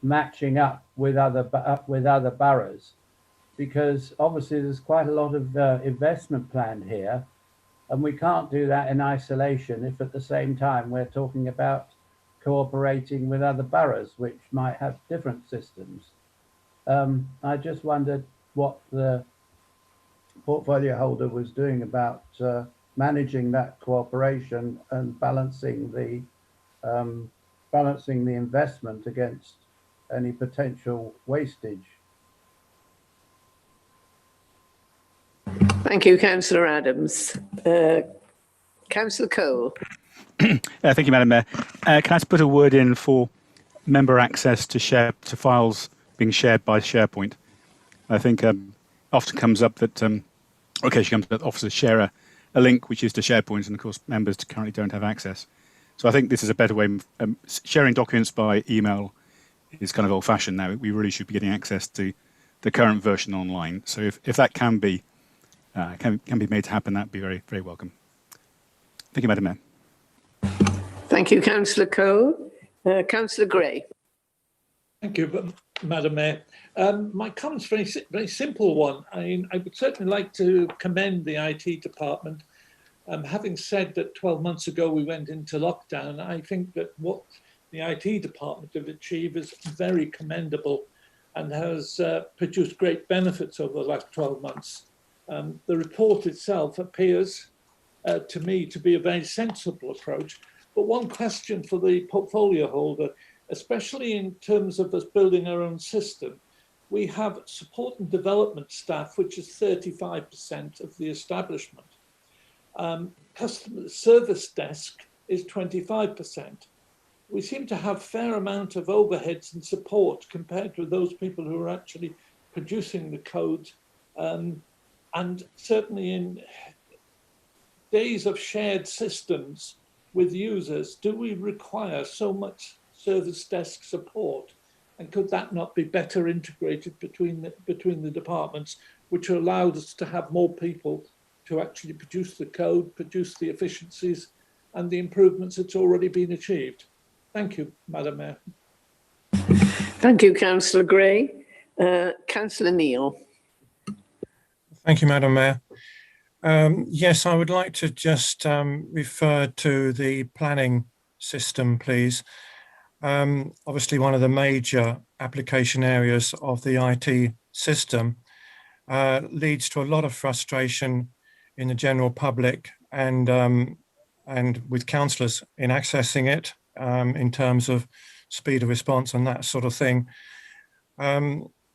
matching up with other boroughs, because obviously there's quite a lot of investment planned here, and we can't do that in isolation if at the same time we're talking about cooperating with other boroughs which might have different systems. I just wondered what the portfolio holder was doing about managing that cooperation and balancing the investment against any potential wastage. Thank you, Councillor Adams. Councillor Cole. Thank you, Madam Mayor. Can I just put a word in for member access to files being shared by SharePoint? I think often comes up that occasionally comes up that officers share a link which is to SharePoint, and of course members currently don't have access. So I think this is a better way. Sharing documents by email is kind of old-fashioned now. We really should be getting access to the current version online. So if that can be made to happen, that'd be very, very welcome. Thank you, Madam Mayor. Thank you, Councillor Coe. Councillor Gray. Thank you, Madam Mayor. My comment's very simple one. I would certainly like to commend the IT department. Having said that 12 months ago we went into lockdown, I think that what the IT department have achieved is very commendable and has produced great benefits over the last 12 months. The report itself appears to me to be a very sensible approach. But one question for the portfolio holder, especially in terms of us building our own system, we have support and development staff, which is 35% of the establishment. Customer service desk is 25%. We seem to have a fair amount of overheads and support compared to those people who are actually producing the code. And certainly in days of shared systems with users, do we require so much service desk support? And could that not be better integrated between the departments, which allowed us to have more people to actually produce the code, produce the efficiencies and the improvements that's already been achieved? Thank you, Madam Mayor. Thank you, Councillor Gray. Councillor Neal. Thank you, Madam Mayor. Yes, I would like to just refer to the planning system, please. Obviously, one of the major application areas of the IT system leads to a lot of frustration in the general public and with councillors in accessing it in terms of speed of response and that sort of thing.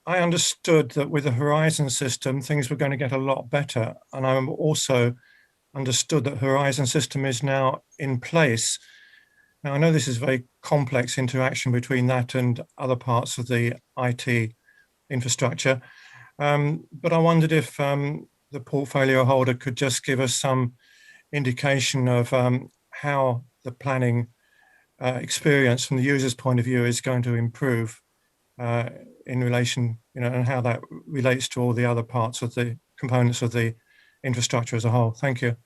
I understood that with the Horizon system, things were going to get a lot better. And I also understood that Horizon system is now in place. Now, I know this is very complex interaction between that and other parts of the IT infrastructure. But I wondered if the portfolio holder could just give us some indication of how the planning experience from the user's point of view is going to improve in relation, and how that relates to all the other parts of the components of the infrastructure as a whole. Thank you.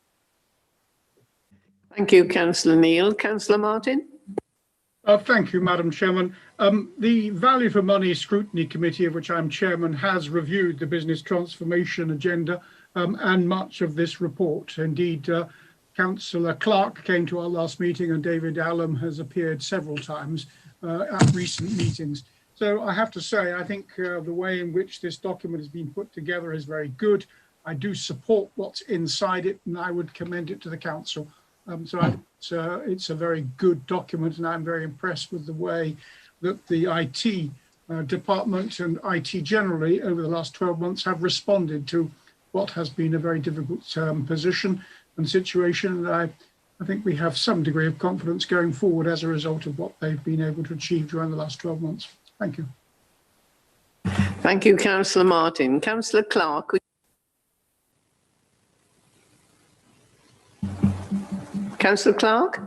Thank you, Councillor Neal. Councillor Martin. Thank you, Madam Chairman. The Value for Money Scrutiny Committee, of which I'm chairman, has reviewed the business transformation agenda and much of this report. Indeed, Councillor Clark came to our last meeting and David Allam has appeared several times at recent meetings. So I have to say, I think the way in which this document has been put together is very good. I do support what's inside it and I would commend it to the council. So it's a very good document and I'm very impressed with the way that the IT department and IT generally over the last 12 months have responded to what has been a very difficult position and situation. And I think we have some degree of confidence going forward as a result of what they've been able to achieve during the last 12 months. Thank you. Thank you, Councillor Martin. Councillor Clark. Councillor Clark?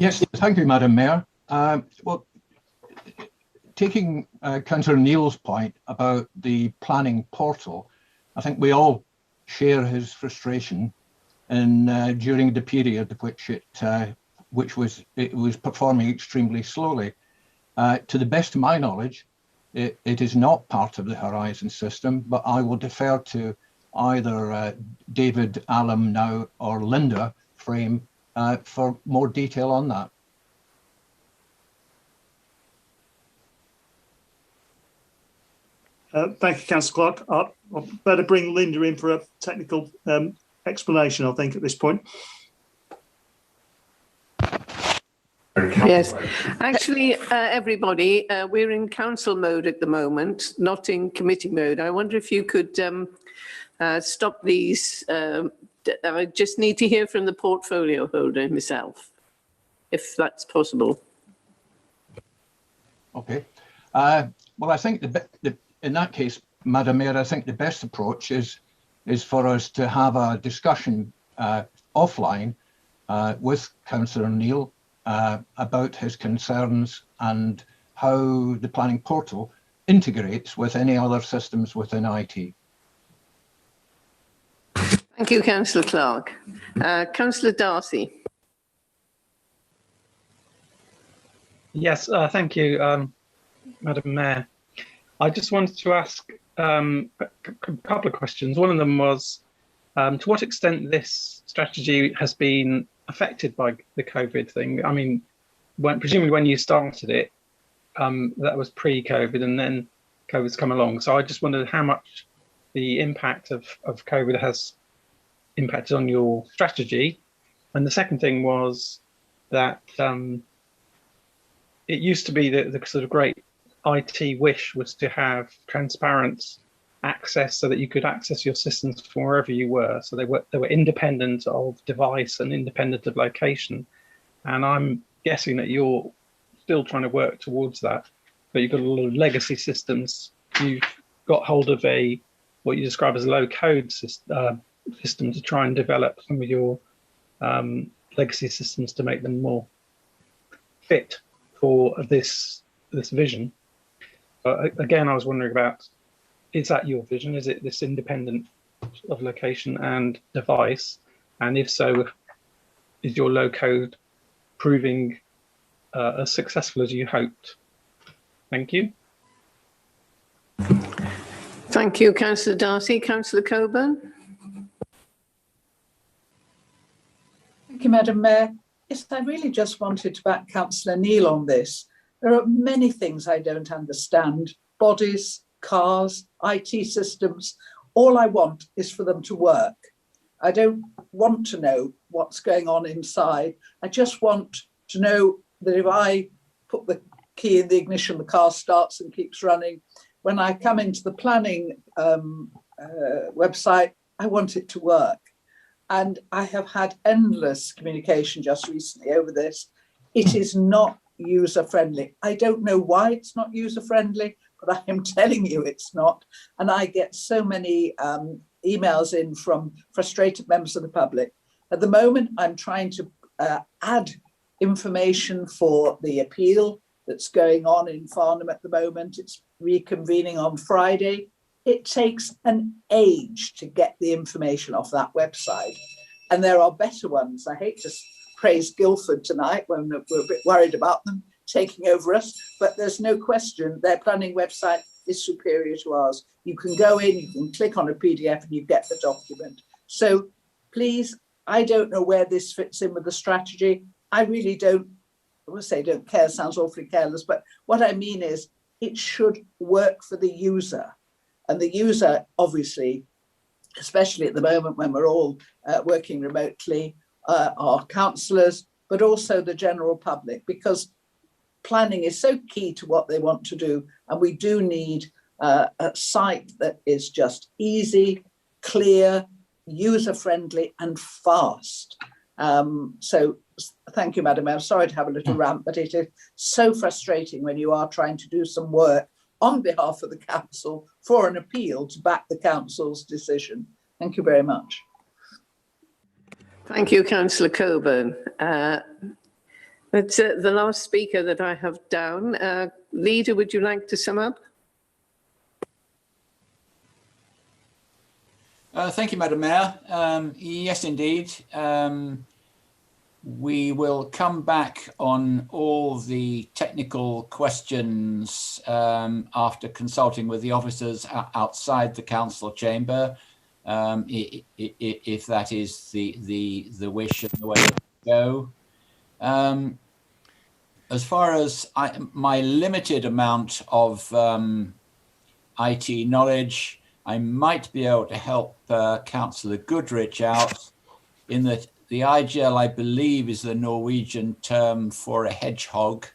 Yes, thank you, Madam Mayor. Well, taking Councillor Neal's point about the planning portal, I think we all share his frustration in during the period which it was performing extremely slowly. To the best of my knowledge, it is not part of the Horizon system, but I will defer to either David Allam now or Linda Frame for more detail on that. Thank you, Councillor Clark. I'll better bring Linda in for a technical explanation, I think, at this point. Yes, actually, everybody, we're in council mode at the moment, not in committee mode. I wonder if you could stop these. I just need to hear from the portfolio holder himself, if that's possible. Okay. Well, I think in that case, Madam Mayor, I think the best approach is is for us to have a discussion offline with Councillor Neil about his concerns and how the planning portal integrates with any other systems within IT. Thank you, Councillor Clark. Councillor Darcy. Yes, thank you, Madam Mayor. I just wanted to ask a couple of questions. One of them was, to what extent this strategy has been affected by the COVID thing? I mean, presumably when you started it, that was pre-COVID, and then COVID's come along. So I just wondered how much the impact of COVID has impacted on your strategy. And the second thing was that it used to be that the sort of great IT wish was to have transparent access so that you could access your systems from wherever you were. So they were independent of device and independent of location. And I'm guessing that you're still trying to work towards that, but you've got a lot of legacy systems. You've got hold of what you describe as a low code system to try and develop some of your legacy systems to make them more fit for this vision. But again, I was wondering about, is that your vision? Is it this independent of location and device? And if so, is your low code proving as successful as you hoped? Thank you. Thank you, Councillor Darcy. Councillor Coburn. Thank you, Madam Mayor. Yes, I really just wanted to back Councillor Neil on this. There are many things I don't understand. Bodies, cars, IT systems. All I want is for them to work. I don't want to know what's going on inside. I just want to know that if I put the key in the ignition, the car starts and keeps running. When I come into the planning website, I want it to work. And I have had endless communication just recently over this. It is not user-friendly. I don't know why it's not user-friendly, but I am telling you it's not. And I get so many emails in from frustrated members of the public. At the moment, I'm trying to add information for the appeal that's going on in Farnham at the moment. It's reconvening on Friday. It takes an age to get the information off that website. And there are better ones. I hate to praise Guildford tonight when we're a bit worried about them taking over us, but there's no question their planning website is superior to ours. You can go in, you can click on a PDF and you get the document. So please, I don't know where this fits in with the strategy. I really don't, I would say don't care, sounds awfully careless, but what I mean is it should work for the user. And the user, obviously, especially at the moment when we're all working remotely, are councillors, but also the general public, because planning is so key to what they want to do. And we do need a site that is just easy, clear, user-friendly and fast. So thank you, Madam Mayor. I'm sorry to have a little rant, but it is so frustrating when you are trying to do some work on behalf of the council for an appeal to back the council's decision. Thank you very much. Thank you, Councillor Coburn. That's the last speaker that I have down. Leader, would you like to sum up? Thank you, Madam Mayor. Yes, indeed. We will come back on all the technical questions after consulting with the officers outside the council chamber, if that is the wish and the way to go. As far as my limited amount of IT knowledge, I might be able to help Councillor Goodrich out in that the IGEL, I believe, is the Norwegian term for a hedgehog.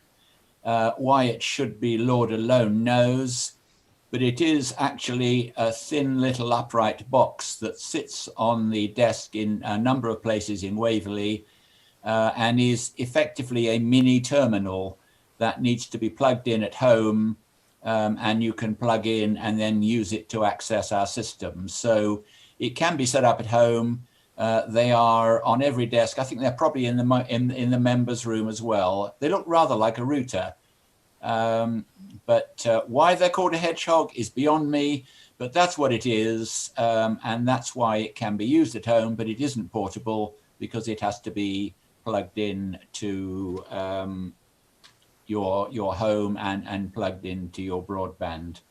Why it should be Lord alone knows, but it is actually a thin little upright box that sits on the desk in a number of places in Waverley and is effectively a mini terminal that needs to be plugged in at home, and you can plug in and then use it to access our system. So It can be set up at home. They are on every desk. I think they're probably in the members' room as well. They look rather like a router. But why they're called a hedgehog is beyond me, but that's what it is. And that's why it can be used at home, but it isn't portable because it has to be plugged in to your home and plugged into your broadband.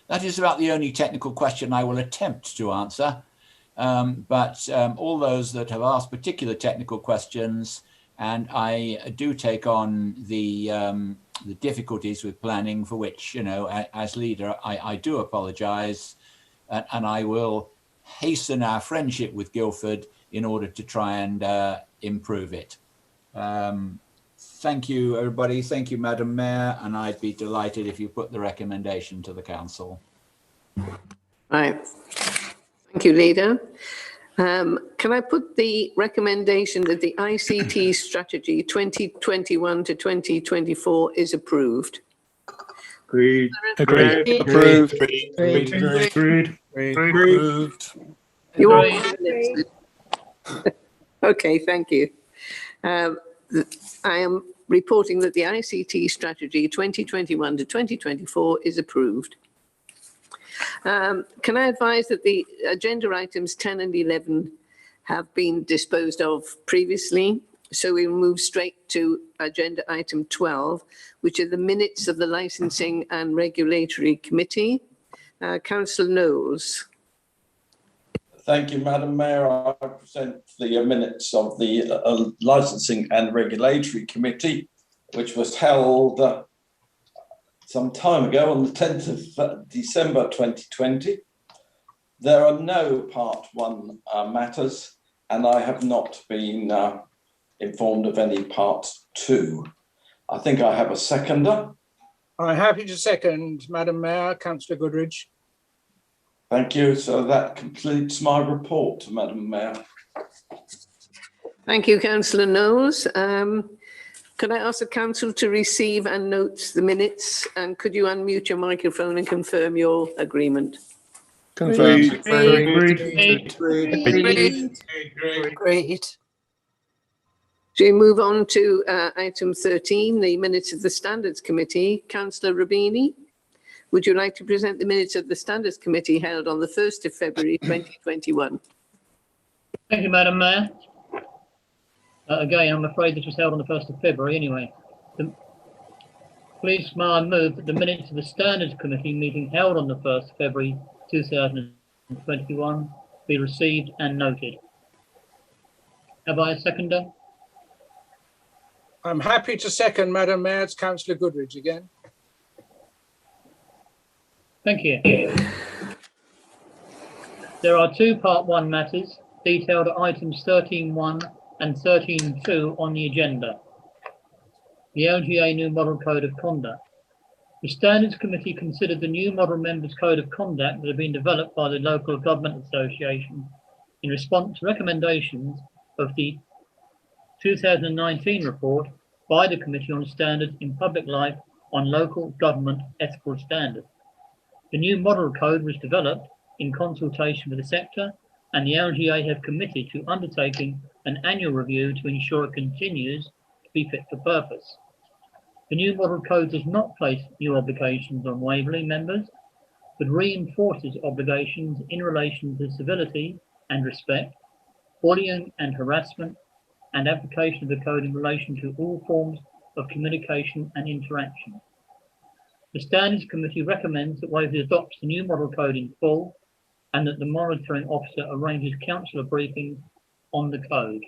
That is about the only technical question I will attempt to answer. But all those that have asked particular technical questions, and I do take on the difficulties with planning, for which, you know, as leader, I do apologise, and I will hasten our friendship with Guildford in order to try and improve it. Thank you, everybody. Thank you, Madam Mayor, and I'd be delighted if you put the recommendation to the council. Right. Thank you, Leader. Can I put the recommendation that the ICT strategy 2021 to 2024 is approved? Agreed. Agreed. Approved. Agreed. Agreed. Approved. You all okay, thank you. I am reporting that the ICT strategy 2021 to 2024 is approved. Can I advise that the agenda items 10 and 11 have been disposed of previously? So we will move straight to agenda item 12, which are the minutes of the Licensing and Regulatory Committee. Councillor Knowles. Thank you, Madam Mayor. I present the minutes of the Licensing and Regulatory Committee, which was held some time ago on the 10th of December 2020. There are no part one matters, and I have not been informed of any part two. I think I have a seconder. I'm happy to second, Madam Mayor, Councillor Goodridge. Thank you. So that completes my report, Madam Mayor. Thank you, Councillor Knowles. Could I ask the council to receive and note the minutes? And could you unmute your microphone and confirm your agreement? Confirmed. Agreed. Agreed. So we move on to item 13, the minutes of the Standards Committee. Councillor Rubini, would you like to present the minutes of the Standards Committee held on the 1st of February 2021? Thank you, Madam Mayor. Again, I'm afraid this was held on the 1st of February anyway. Please, may I move that the minutes of the Standards Committee meeting held on the 1st of February 2021 be received and noted. Have I a seconder? I'm happy to second, Madam Mayor. It's Councillor Goodridge again. Thank you. There are two part one matters detailed at items 13.1 and 13.2 on the agenda. The LGA New Model Code of Conduct. The Standards Committee considered the new Model Members Code of Conduct that had been developed by the Local Government Association in response to recommendations of the 2019 report by the Committee on Standards in Public Life on Local Government Ethical Standards. The new Model Code was developed in consultation with the sector, and the LGA have committed to undertaking an annual review to ensure it continues to be fit for purpose. The new Model Code does not place new obligations on Waverley members, but reinforces obligations in relation to civility and respect, bullying and harassment, and application of the code in relation to all forms of communication and interaction. The Standards Committee recommends that Waverley adopts the new Model Code in full, and that the monitoring officer arranges councillor briefings on the code.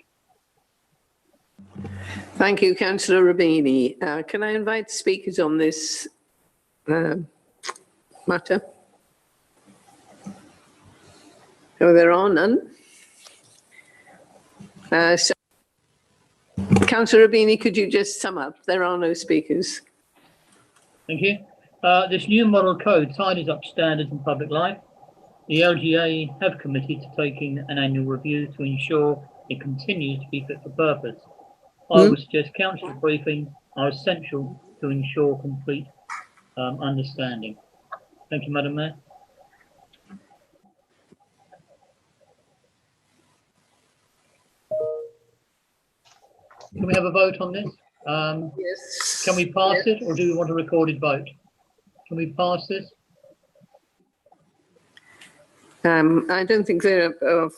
Thank you, Councillor Rubini. Can I invite speakers on this matter? So there are none. So, Councillor Rubini, could you just sum up? There are no speakers. Thank you. This new Model Code tidies up standards in public life. The LGA have committed to taking an annual review to ensure it continues to be fit for purpose. I would suggest council briefings are essential to ensure complete understanding. Thank you, Madam Mayor. Can we have a vote on this? Yes. Can we pass it, or do we want a recorded vote? Can we pass this? I don't think there are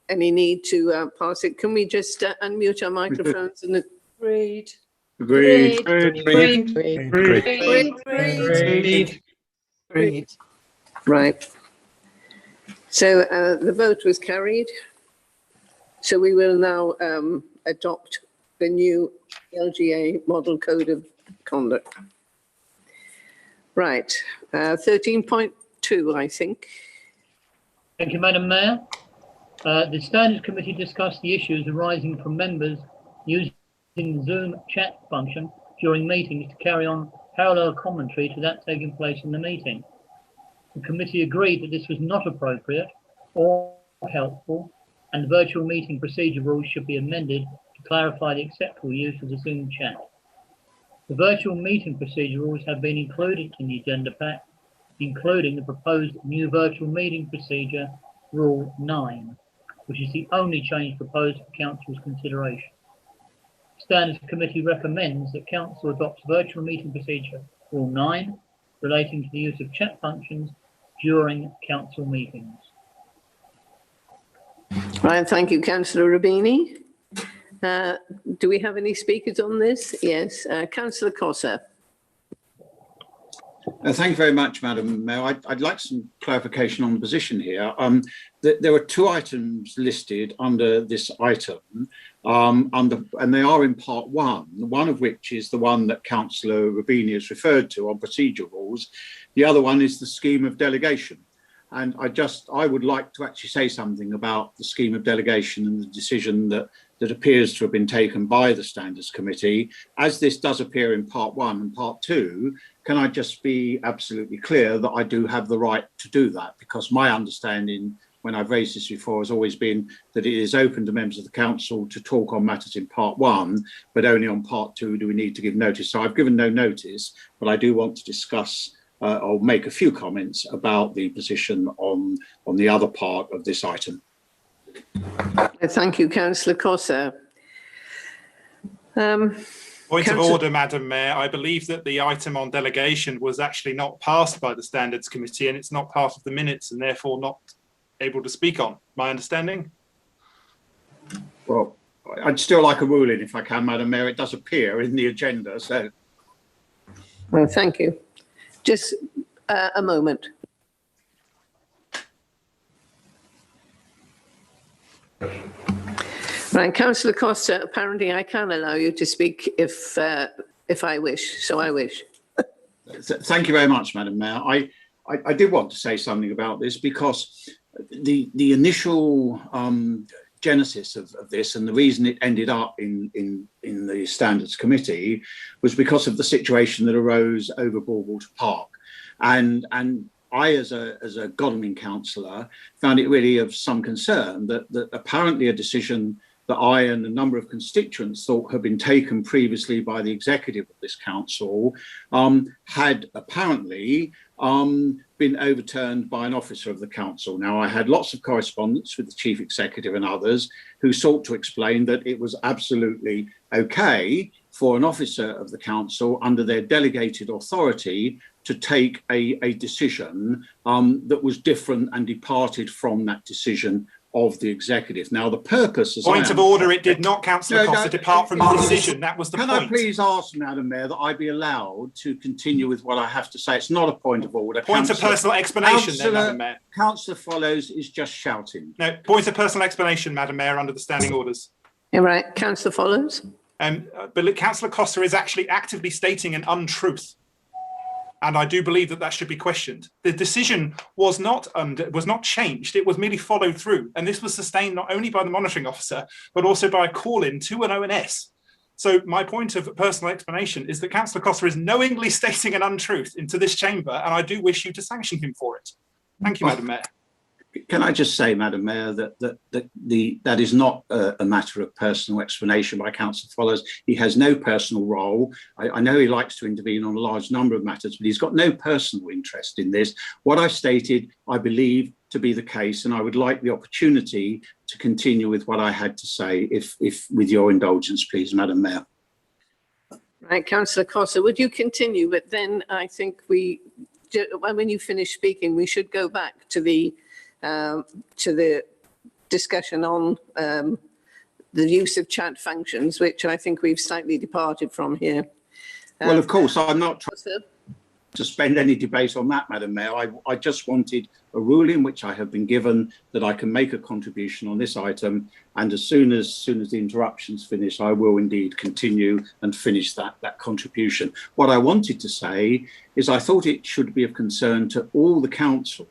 any need to pass it. Can we just unmute our microphones and Agreed. Agreed. Agreed. Right. So the vote was carried. So we will now adopt the new LGA Model Code of Conduct. Right. 13.2, I think. Thank you, Madam Mayor. The Standards Committee discussed the issues arising from members using the Zoom chat function during meetings to carry on parallel commentary to that taking place in the meeting. The committee agreed that this was not appropriate or helpful, and virtual meeting procedure rules should be amended to clarify the acceptable use of the Zoom chat. The virtual meeting procedure rules have been included in the agenda pack, including the proposed new virtual meeting procedure Rule 9, which is the only change proposed for Council's consideration. Standards Committee recommends that Council adopts virtual meeting procedure Rule 9 relating to the use of chat functions during Council meetings. Right, thank you, Councillor Rubini. Do we have any speakers on this? Yes, Councillor Cossa. Thank you very much, Madam Mayor. I'd like some clarification on the position here. There are two items listed under this item, and they are in part one of which is the one that Councillor Rubini has referred to on procedure rules. The other one is the scheme of delegation. And I would like to actually say something about the scheme of delegation and the decision that appears to have been taken by the Standards Committee. As this does appear in part one and part two, can I just be absolutely clear that I do have the right to do that? Because my understanding when I've raised this before has always been that it is open to members of the council to talk on matters in part one, but only on part two do we need to give notice. So I've given no notice, but I do want to discuss or make a few comments about the position on the other part of this item. Thank you, Councillor Cossa. Point of order, Madam Mayor. I believe that the item on delegation was actually not passed by the Standards Committee, and it's not part of the minutes and therefore not able to speak on. My understanding? Well, I'd still like a ruling if I can, Madam Mayor. It does appear in the agenda, so. Well, thank you. Just a moment. Right, Councillor Costa, apparently I can allow you to speak if I wish, so I wish. Thank you very much, Madam Mayor. I did want to say something about this because the initial genesis of this and the reason it ended up in the Standards Committee was because of the situation that arose over Broadwater Park. And I, as a Godalming councillor, found it really of some concern that apparently a decision that I and a number of constituents thought had been taken previously by the executive of this council had apparently been overturned by an officer of the council. Now, I had lots of correspondence with the chief executive and others who sought to explain that it was absolutely okay for an officer of the council under their delegated authority to take a decision that was different and departed from that decision of the executive. Now, the purpose... Point of order, it did not, Councillor Costa, depart from the decision. That was the point. Can I please ask, Madam Mayor, that I be allowed to continue with what I have to say? It's not a point of order. Point of personal explanation then, Madam Mayor. Councillor Follows is just shouting. No, point of personal explanation, Madam Mayor, under the standing orders. All right, Councillor Follows. But Councillor Costa is actually actively stating an untruth. And I do believe that should be questioned. The decision was not changed. It was merely followed through. And this was sustained not only by the monitoring officer, but also by a call-in to an ONS. So my point of personal explanation is that Councillor Costa is knowingly stating an untruth into this chamber, and I do wish you to sanction him for it. Thank you, Madam Mayor. Can I just say, Madam Mayor, that is not a matter of personal explanation by Councillor Follows. He has no personal role. I know he likes to intervene on a large number of matters, but he's got no personal interest in this. What I stated, I believe to be the case, and I would like the opportunity to continue with what I had to say, if with your indulgence, please, Madam Mayor. Right, Councillor Costa, would you continue? But then I think when you finish speaking, we should go back to the discussion on the use of chat functions, which I think we've slightly departed from here. Well, of course, I'm not trying to spend any debate on that, Madam Mayor. I just wanted a ruling which I have been given that I can make a contribution on this item, and as soon as the interruptions finish, I will indeed continue and finish that contribution. What I wanted to say is I thought it should be of concern to all the council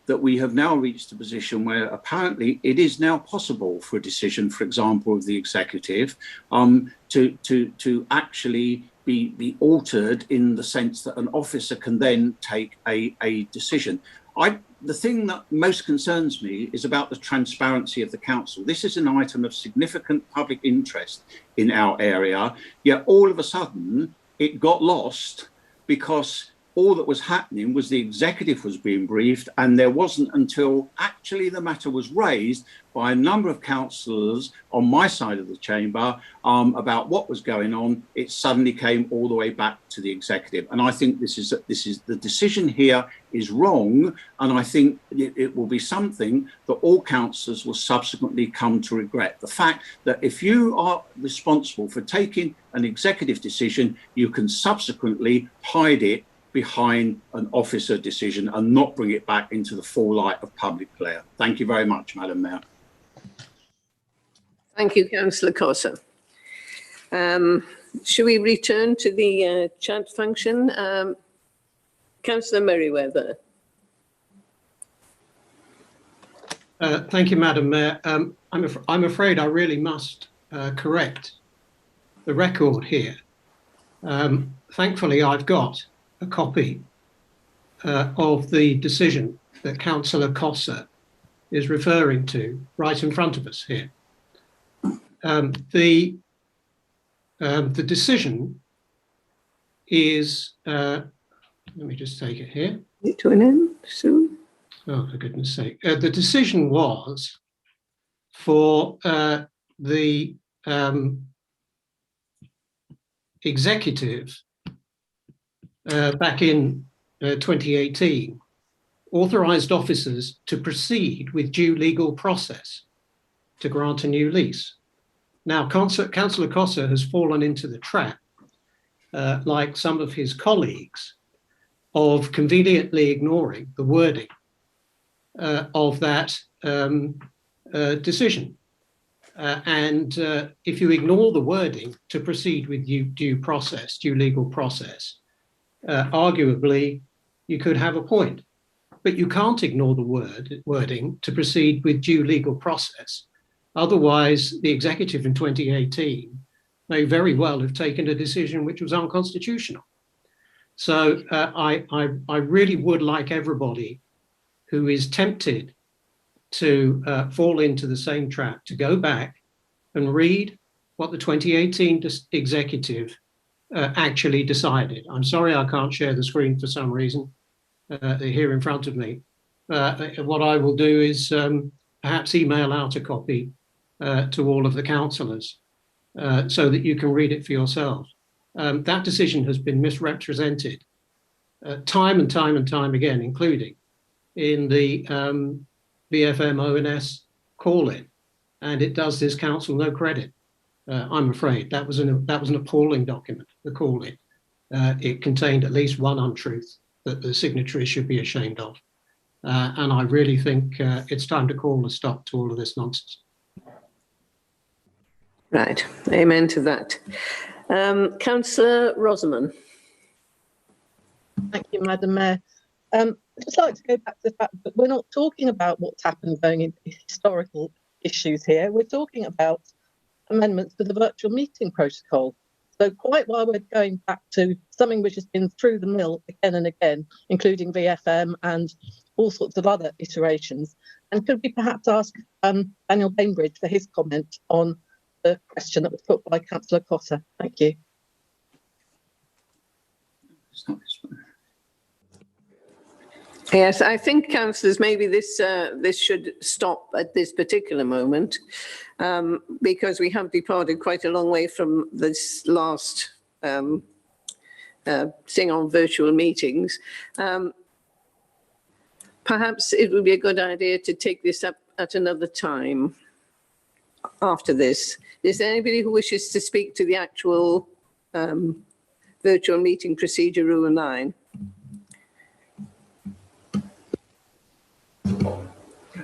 that we have now reached a position where apparently it is now possible for a decision, for example, of the executive to actually be altered in the sense that an officer can then take a decision. The thing that most concerns me is about the transparency of the council. This is an item of significant public interest in our area, yet all of a sudden it got lost because all that was happening was the executive was being briefed, and there wasn't until actually the matter was raised by a number of councillors on my side of the chamber about what was going on, it suddenly came all the way back to the executive. And I think this is the decision here is wrong, and I think it will be something that all councillors will subsequently come to regret. The fact that if you are responsible for taking an executive decision, you can subsequently hide it behind an officer decision and not bring it back into the full light of public glare. Thank you very much, Madam Mayor. Thank you, Councillor Costa. Should we return to the chat function? Councillor Merriweather. Thank you, Madam Mayor. I'm afraid I really must correct the record here. Thankfully, I've got a copy of the decision that Councillor Costa is referring to right in front of us here. The decision is, let me just take it here. To an end soon. Oh, for goodness sake. The decision was for the executive back in 2018, authorised officers to proceed with due legal process to grant a new lease. Now, Councillor Costa has fallen into the trap, like some of his colleagues, of conveniently ignoring the wording of that decision. And if you ignore the wording to proceed with due legal process, arguably you could have a point, but you can't ignore the wording to proceed with due legal process. Otherwise, the executive in 2018 may very well have taken a decision which was unconstitutional. So I really would like everybody who is tempted to fall into the same trap to go back and read what the 2018 executive actually decided. I'm sorry I can't share the screen for some reason here in front of me. What I will do is perhaps email out a copy to all of the councillors so that you can read it for yourself. That decision has been misrepresented time and time again, including in the BFM ONS call-in, and it does this council no credit. I'm afraid that was an appalling document, the call-in. It contained at least one untruth that the signatories should be ashamed of. And I really think it's time to call a stop to all of this nonsense. Right, amen to that. Councillor Rosamond. Thank you, Madam Mayor. I'd just like to go back to the fact that we're not talking about what's happened going into historical issues here. We're talking about amendments to the virtual meeting protocol. So quite while we're going back to something which has been through the mill again and again, including VFM and all sorts of other iterations. And could we perhaps ask Daniel Bainbridge for his comment on the question that was put by Councillor Cotta? Thank you. Yes, I think, councillors, maybe this should stop at this particular moment, because we have departed quite a long way from this last thing on virtual meetings. Perhaps it would be a good idea to take this up at another time after this. Is there anybody who wishes to speak to the actual virtual meeting procedure rule 9?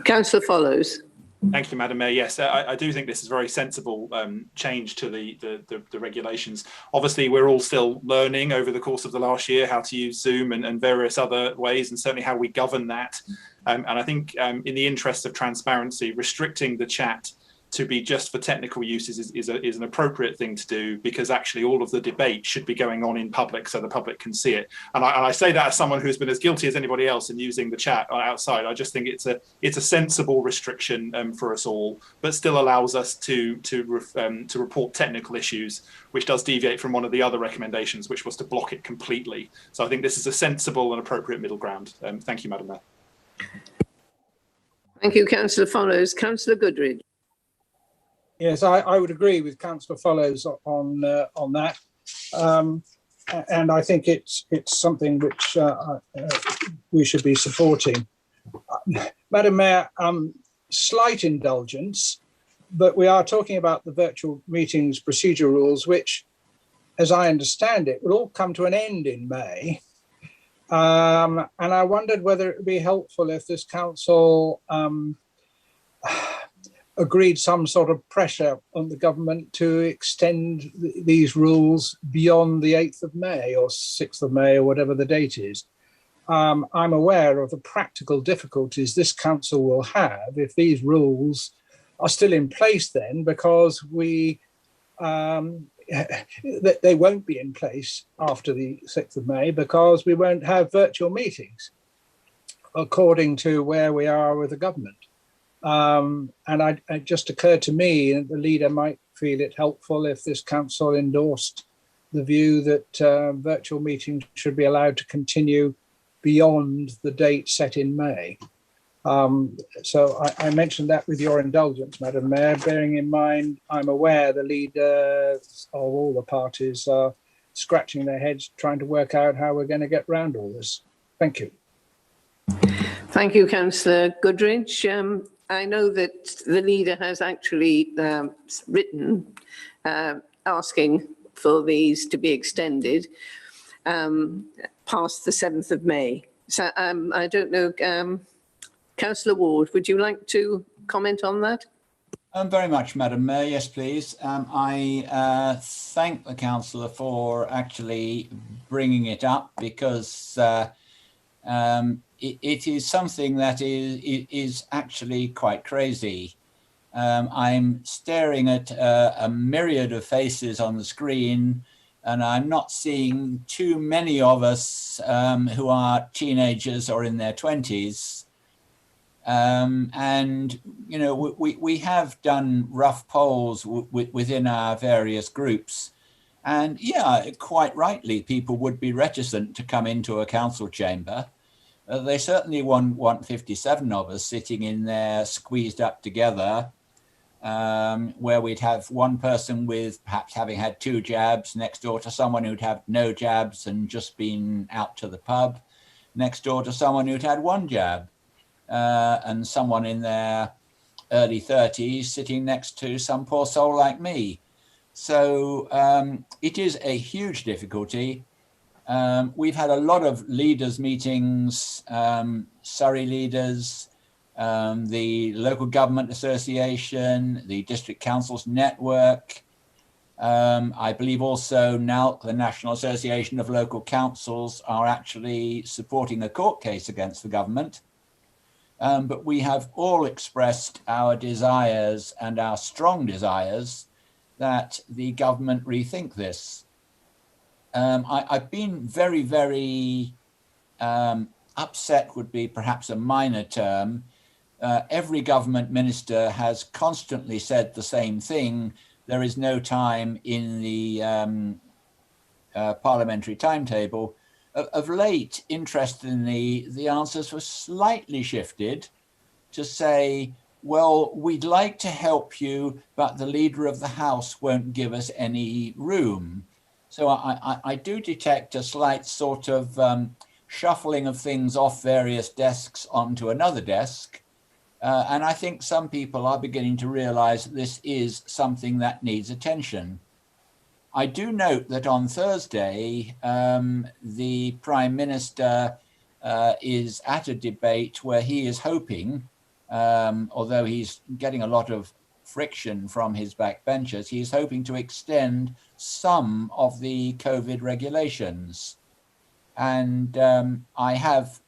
Councillor Follows. Thank you, Madam Mayor. Yes, I do think this is a very sensible change to the regulations. Obviously, we're all still learning over the course of the last year how to use Zoom and various other ways, and certainly how we govern that. And I think in the interest of transparency, restricting the chat to be just for technical uses is an appropriate thing to do, because actually all of the debate should be going on in public so the public can see it. And I say that as someone who's been as guilty as anybody else in using the chat outside. I just think it's a sensible restriction for us all, but still allows us to report technical issues, which does deviate from one of the other recommendations, which was to block it completely. So I think this is a sensible and appropriate middle ground. Thank you, Madam Mayor. Thank you, Councillor Follows. Councillor Goodridge. Yes, I would agree with Councillor Follows on that, and I think it's something which we should be supporting. Madam Mayor, slight indulgence, but we are talking about the virtual meetings procedure rules, which, as I understand it, will all come to an end in May. And I wondered whether it would be helpful if this council agreed some sort of pressure on the government to extend these rules beyond the 8th of May or 6th of May or whatever the date is. I'm aware of the practical difficulties this council will have if these rules are still in place then, because they won't be in place after the 6th of May because we won't have virtual meetings, according to where we are with the government. And it just occurred to me that the leader might feel it helpful if this council endorsed the view that virtual meetings should be allowed to continue beyond the date set in May. So I mentioned that with your indulgence, Madam Mayor, bearing in mind I'm aware the leaders of all the parties are scratching their heads trying to work out how we're going to get round all this. Thank you. Thank you, Councillor Goodridge. I know that the leader has actually written asking for these to be extended past the 7th of May. So I don't know, Councillor Ward, would you like to comment on that? Very much, Madam Mayor. Yes, please. I thank the councillor for actually bringing it up, because it is something that is actually quite crazy. I'm staring at a myriad of faces on the screen, and I'm not seeing too many of us who are teenagers or in their 20s. And, you know, we have done rough polls within our various groups. And yeah, quite rightly, people would be reticent to come into a council chamber. They certainly want 57 of us sitting in there squeezed up together, where we'd have one person with perhaps having had 2 jabs next door to someone who'd have no jabs and just been out to the pub, next door to someone who'd had 1 jab, and someone in their early 30s sitting next to some poor soul like me. So it is a huge difficulty. We've had a lot of leaders meetings, Surrey leaders, the Local Government Association, the District Councils Network. I believe also NALC, the National Association of Local Councils, are actually supporting a court case against the government. But we have all expressed our desires, and our strong desires, that the government rethink this. I've been very, very upset would be perhaps a minor term. Every government minister has constantly said the same thing. There is no time in the parliamentary timetable. Of late, interestingly, the answers were slightly shifted to say, well, we'd like to help you, but the Leader of the House won't give us any room. So I do detect a slight sort of shuffling of things off various desks onto another desk. And I think some people are beginning to realize that this is something that needs attention. I do note that on Thursday, the Prime Minister is at a debate where he is hoping, although he's getting a lot of friction from his backbenchers, he's hoping to extend some of the COVID regulations. And I have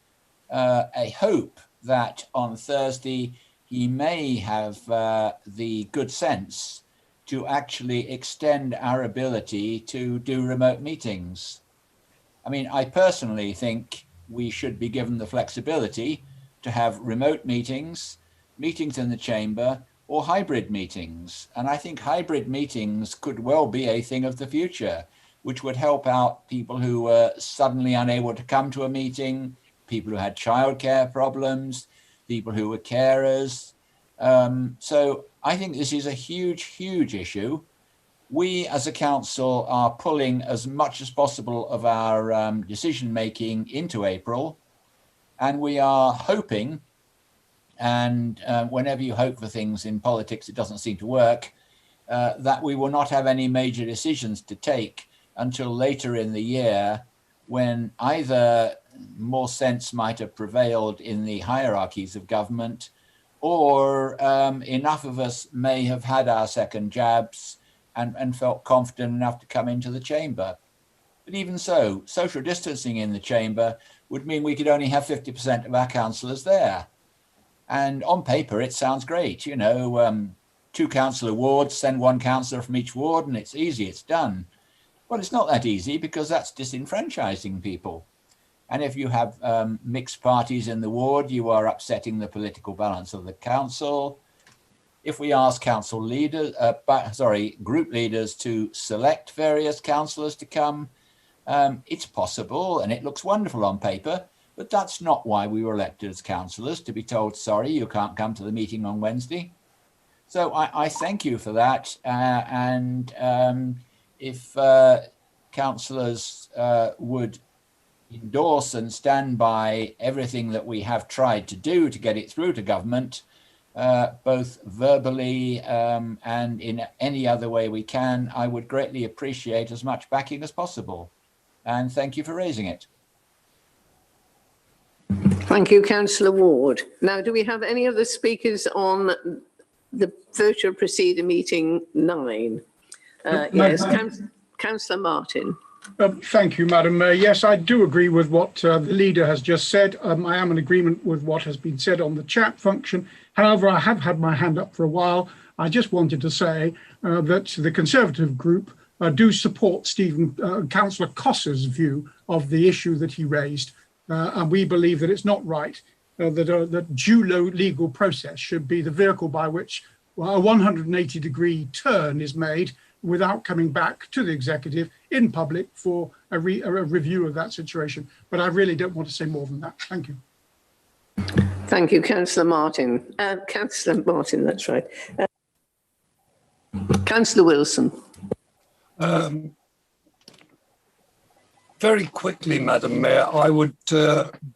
a hope that on Thursday he may have the good sense to actually extend our ability to do remote meetings. I mean, I personally think we should be given the flexibility to have remote meetings, meetings in the chamber, or hybrid meetings. And I think hybrid meetings could well be a thing of the future, which would help out people who were suddenly unable to come to a meeting, people who had childcare problems, people who were carers. So I think this is a huge, huge issue. We as a council are pulling as much as possible of our decision-making into April. And we are hoping, and whenever you hope for things in politics, it doesn't seem to work, that we will not have any major decisions to take until later in the year, when either more sense might have prevailed in the hierarchies of government, or enough of us may have had our second jabs and felt confident enough to come into the chamber. But even so, social distancing in the chamber would mean we could only have 50% of our councillors there. And on paper, it sounds great. You know, 2 councillor wards, send 1 councillor from each ward, and it's easy, it's done. Well, it's not that easy, because that's disenfranchising people. And if you have mixed parties in the ward, you are upsetting the political balance of the council. If we ask council leaders, group leaders to select various councillors to come, it's possible and it looks wonderful on paper, but that's not why we were elected as councillors, to be told, sorry, you can't come to the meeting on Wednesday. So I thank you for that. If councillors would endorse and stand by everything that we have tried to do to get it through to government, both verbally and in any other way we can, I would greatly appreciate as much backing as possible. And thank you for raising it. Thank you, Councillor Ward. Now, do we have any other speakers on the virtual procedure meeting 9? Yes, Councillor Martin. Thank you, Madam Mayor. Yes, I do agree with what the leader has just said. I am in agreement with what has been said on the chat function. However, I have had my hand up for a while. I just wanted to say that the Conservative group do support Councillor Coss's view of the issue that he raised. And we believe that it's not right that due legal process should be the vehicle by which a 180-degree turn is made without coming back to the executive in public for a review of that situation. But I really don't want to say more than that. Thank you. Thank you, Councillor Martin. Councillor Martin, that's right. Councillor Wilson. Very quickly, Madam Mayor, I would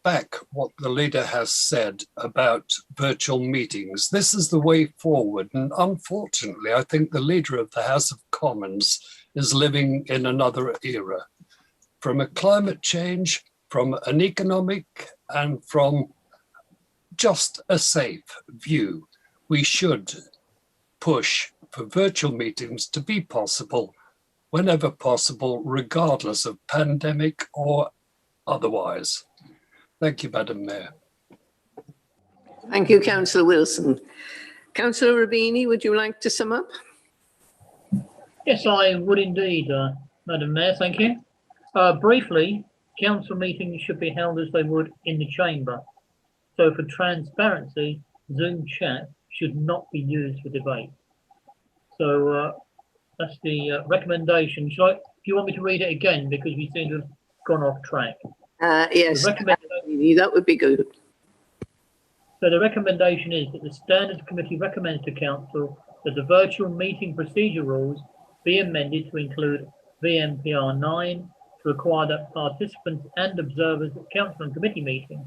back what the leader has said about virtual meetings. This is the way forward. And unfortunately, I think the leader of the House of Commons is living in another era. From a climate change, from an economic, and from just a safe view, we should push for virtual meetings to be possible whenever possible, regardless of pandemic or otherwise. Thank you, Madam Mayor. Thank you, Councillor Wilson. Councillor Rubini, would you like to sum up? Yes, I would indeed, Madam Mayor, thank you. Briefly, council meetings should be held as they would in the chamber. So for transparency, Zoom chat should not be used for debate. So that's the recommendation. Do you want me to read it again? Because we seem to have gone off track. Yes, that would be good. So the recommendation is that the Standards Committee recommends to Council that the virtual meeting procedure rules be amended to include VMPR 9 to require that participants and observers at Council and Committee meetings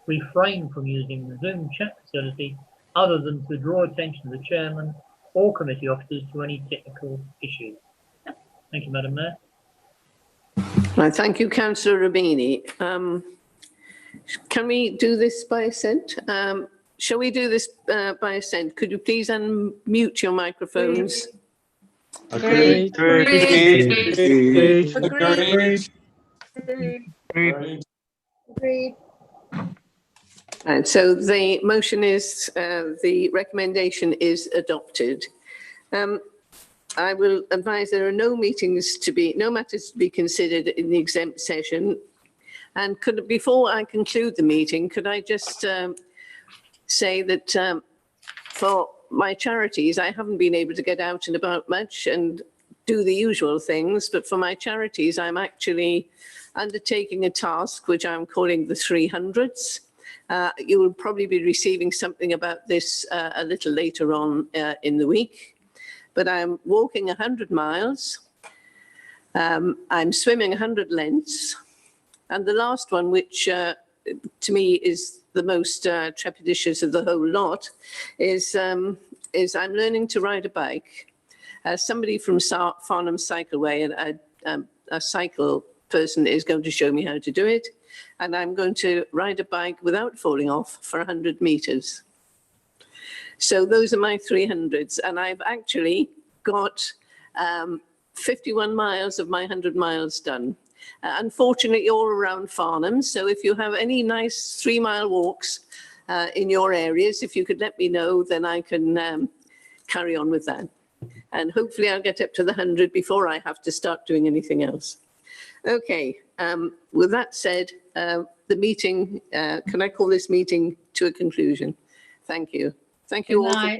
refrain from using the Zoom chat facility other than to draw attention to the Chairman or Committee officers to any technical issues. Thank you, Madam Mayor. Right, thank you, Councillor Rubini. Can we do this by assent? Shall we do this by assent? Could you please unmute your microphones? Agreed. Agreed. Agreed. Agreed. And so the motion is, the recommendation is adopted. I will advise there are no matters to be considered in the exempt session. And before I conclude the meeting, could I just say that for my charities, I haven't been able to get out and about much and do the usual things, but for my charities, I'm actually undertaking a task which I'm calling the 300s. You will probably be receiving something about this a little later on in the week, but I'm walking 100 miles. I'm swimming 100 lengths. And the last one, which to me is the most trepidatious of the whole lot, is I'm learning to ride a bike. Somebody from Farnham Cycleway, a cycle person, is going to show me how to do it. And I'm going to ride a bike without falling off for 100 meters. So those are my 300s. And I've actually got 51 miles of my 100 miles done. Unfortunately, all around Farnham. So if you have any nice 3-mile walks in your areas, if you could let me know, then I can carry on with that. And hopefully I'll get up to the 100 before I have to start doing anything else. Okay, with that said, the meeting, can I call this meeting to a conclusion? Thank you. Thank you all.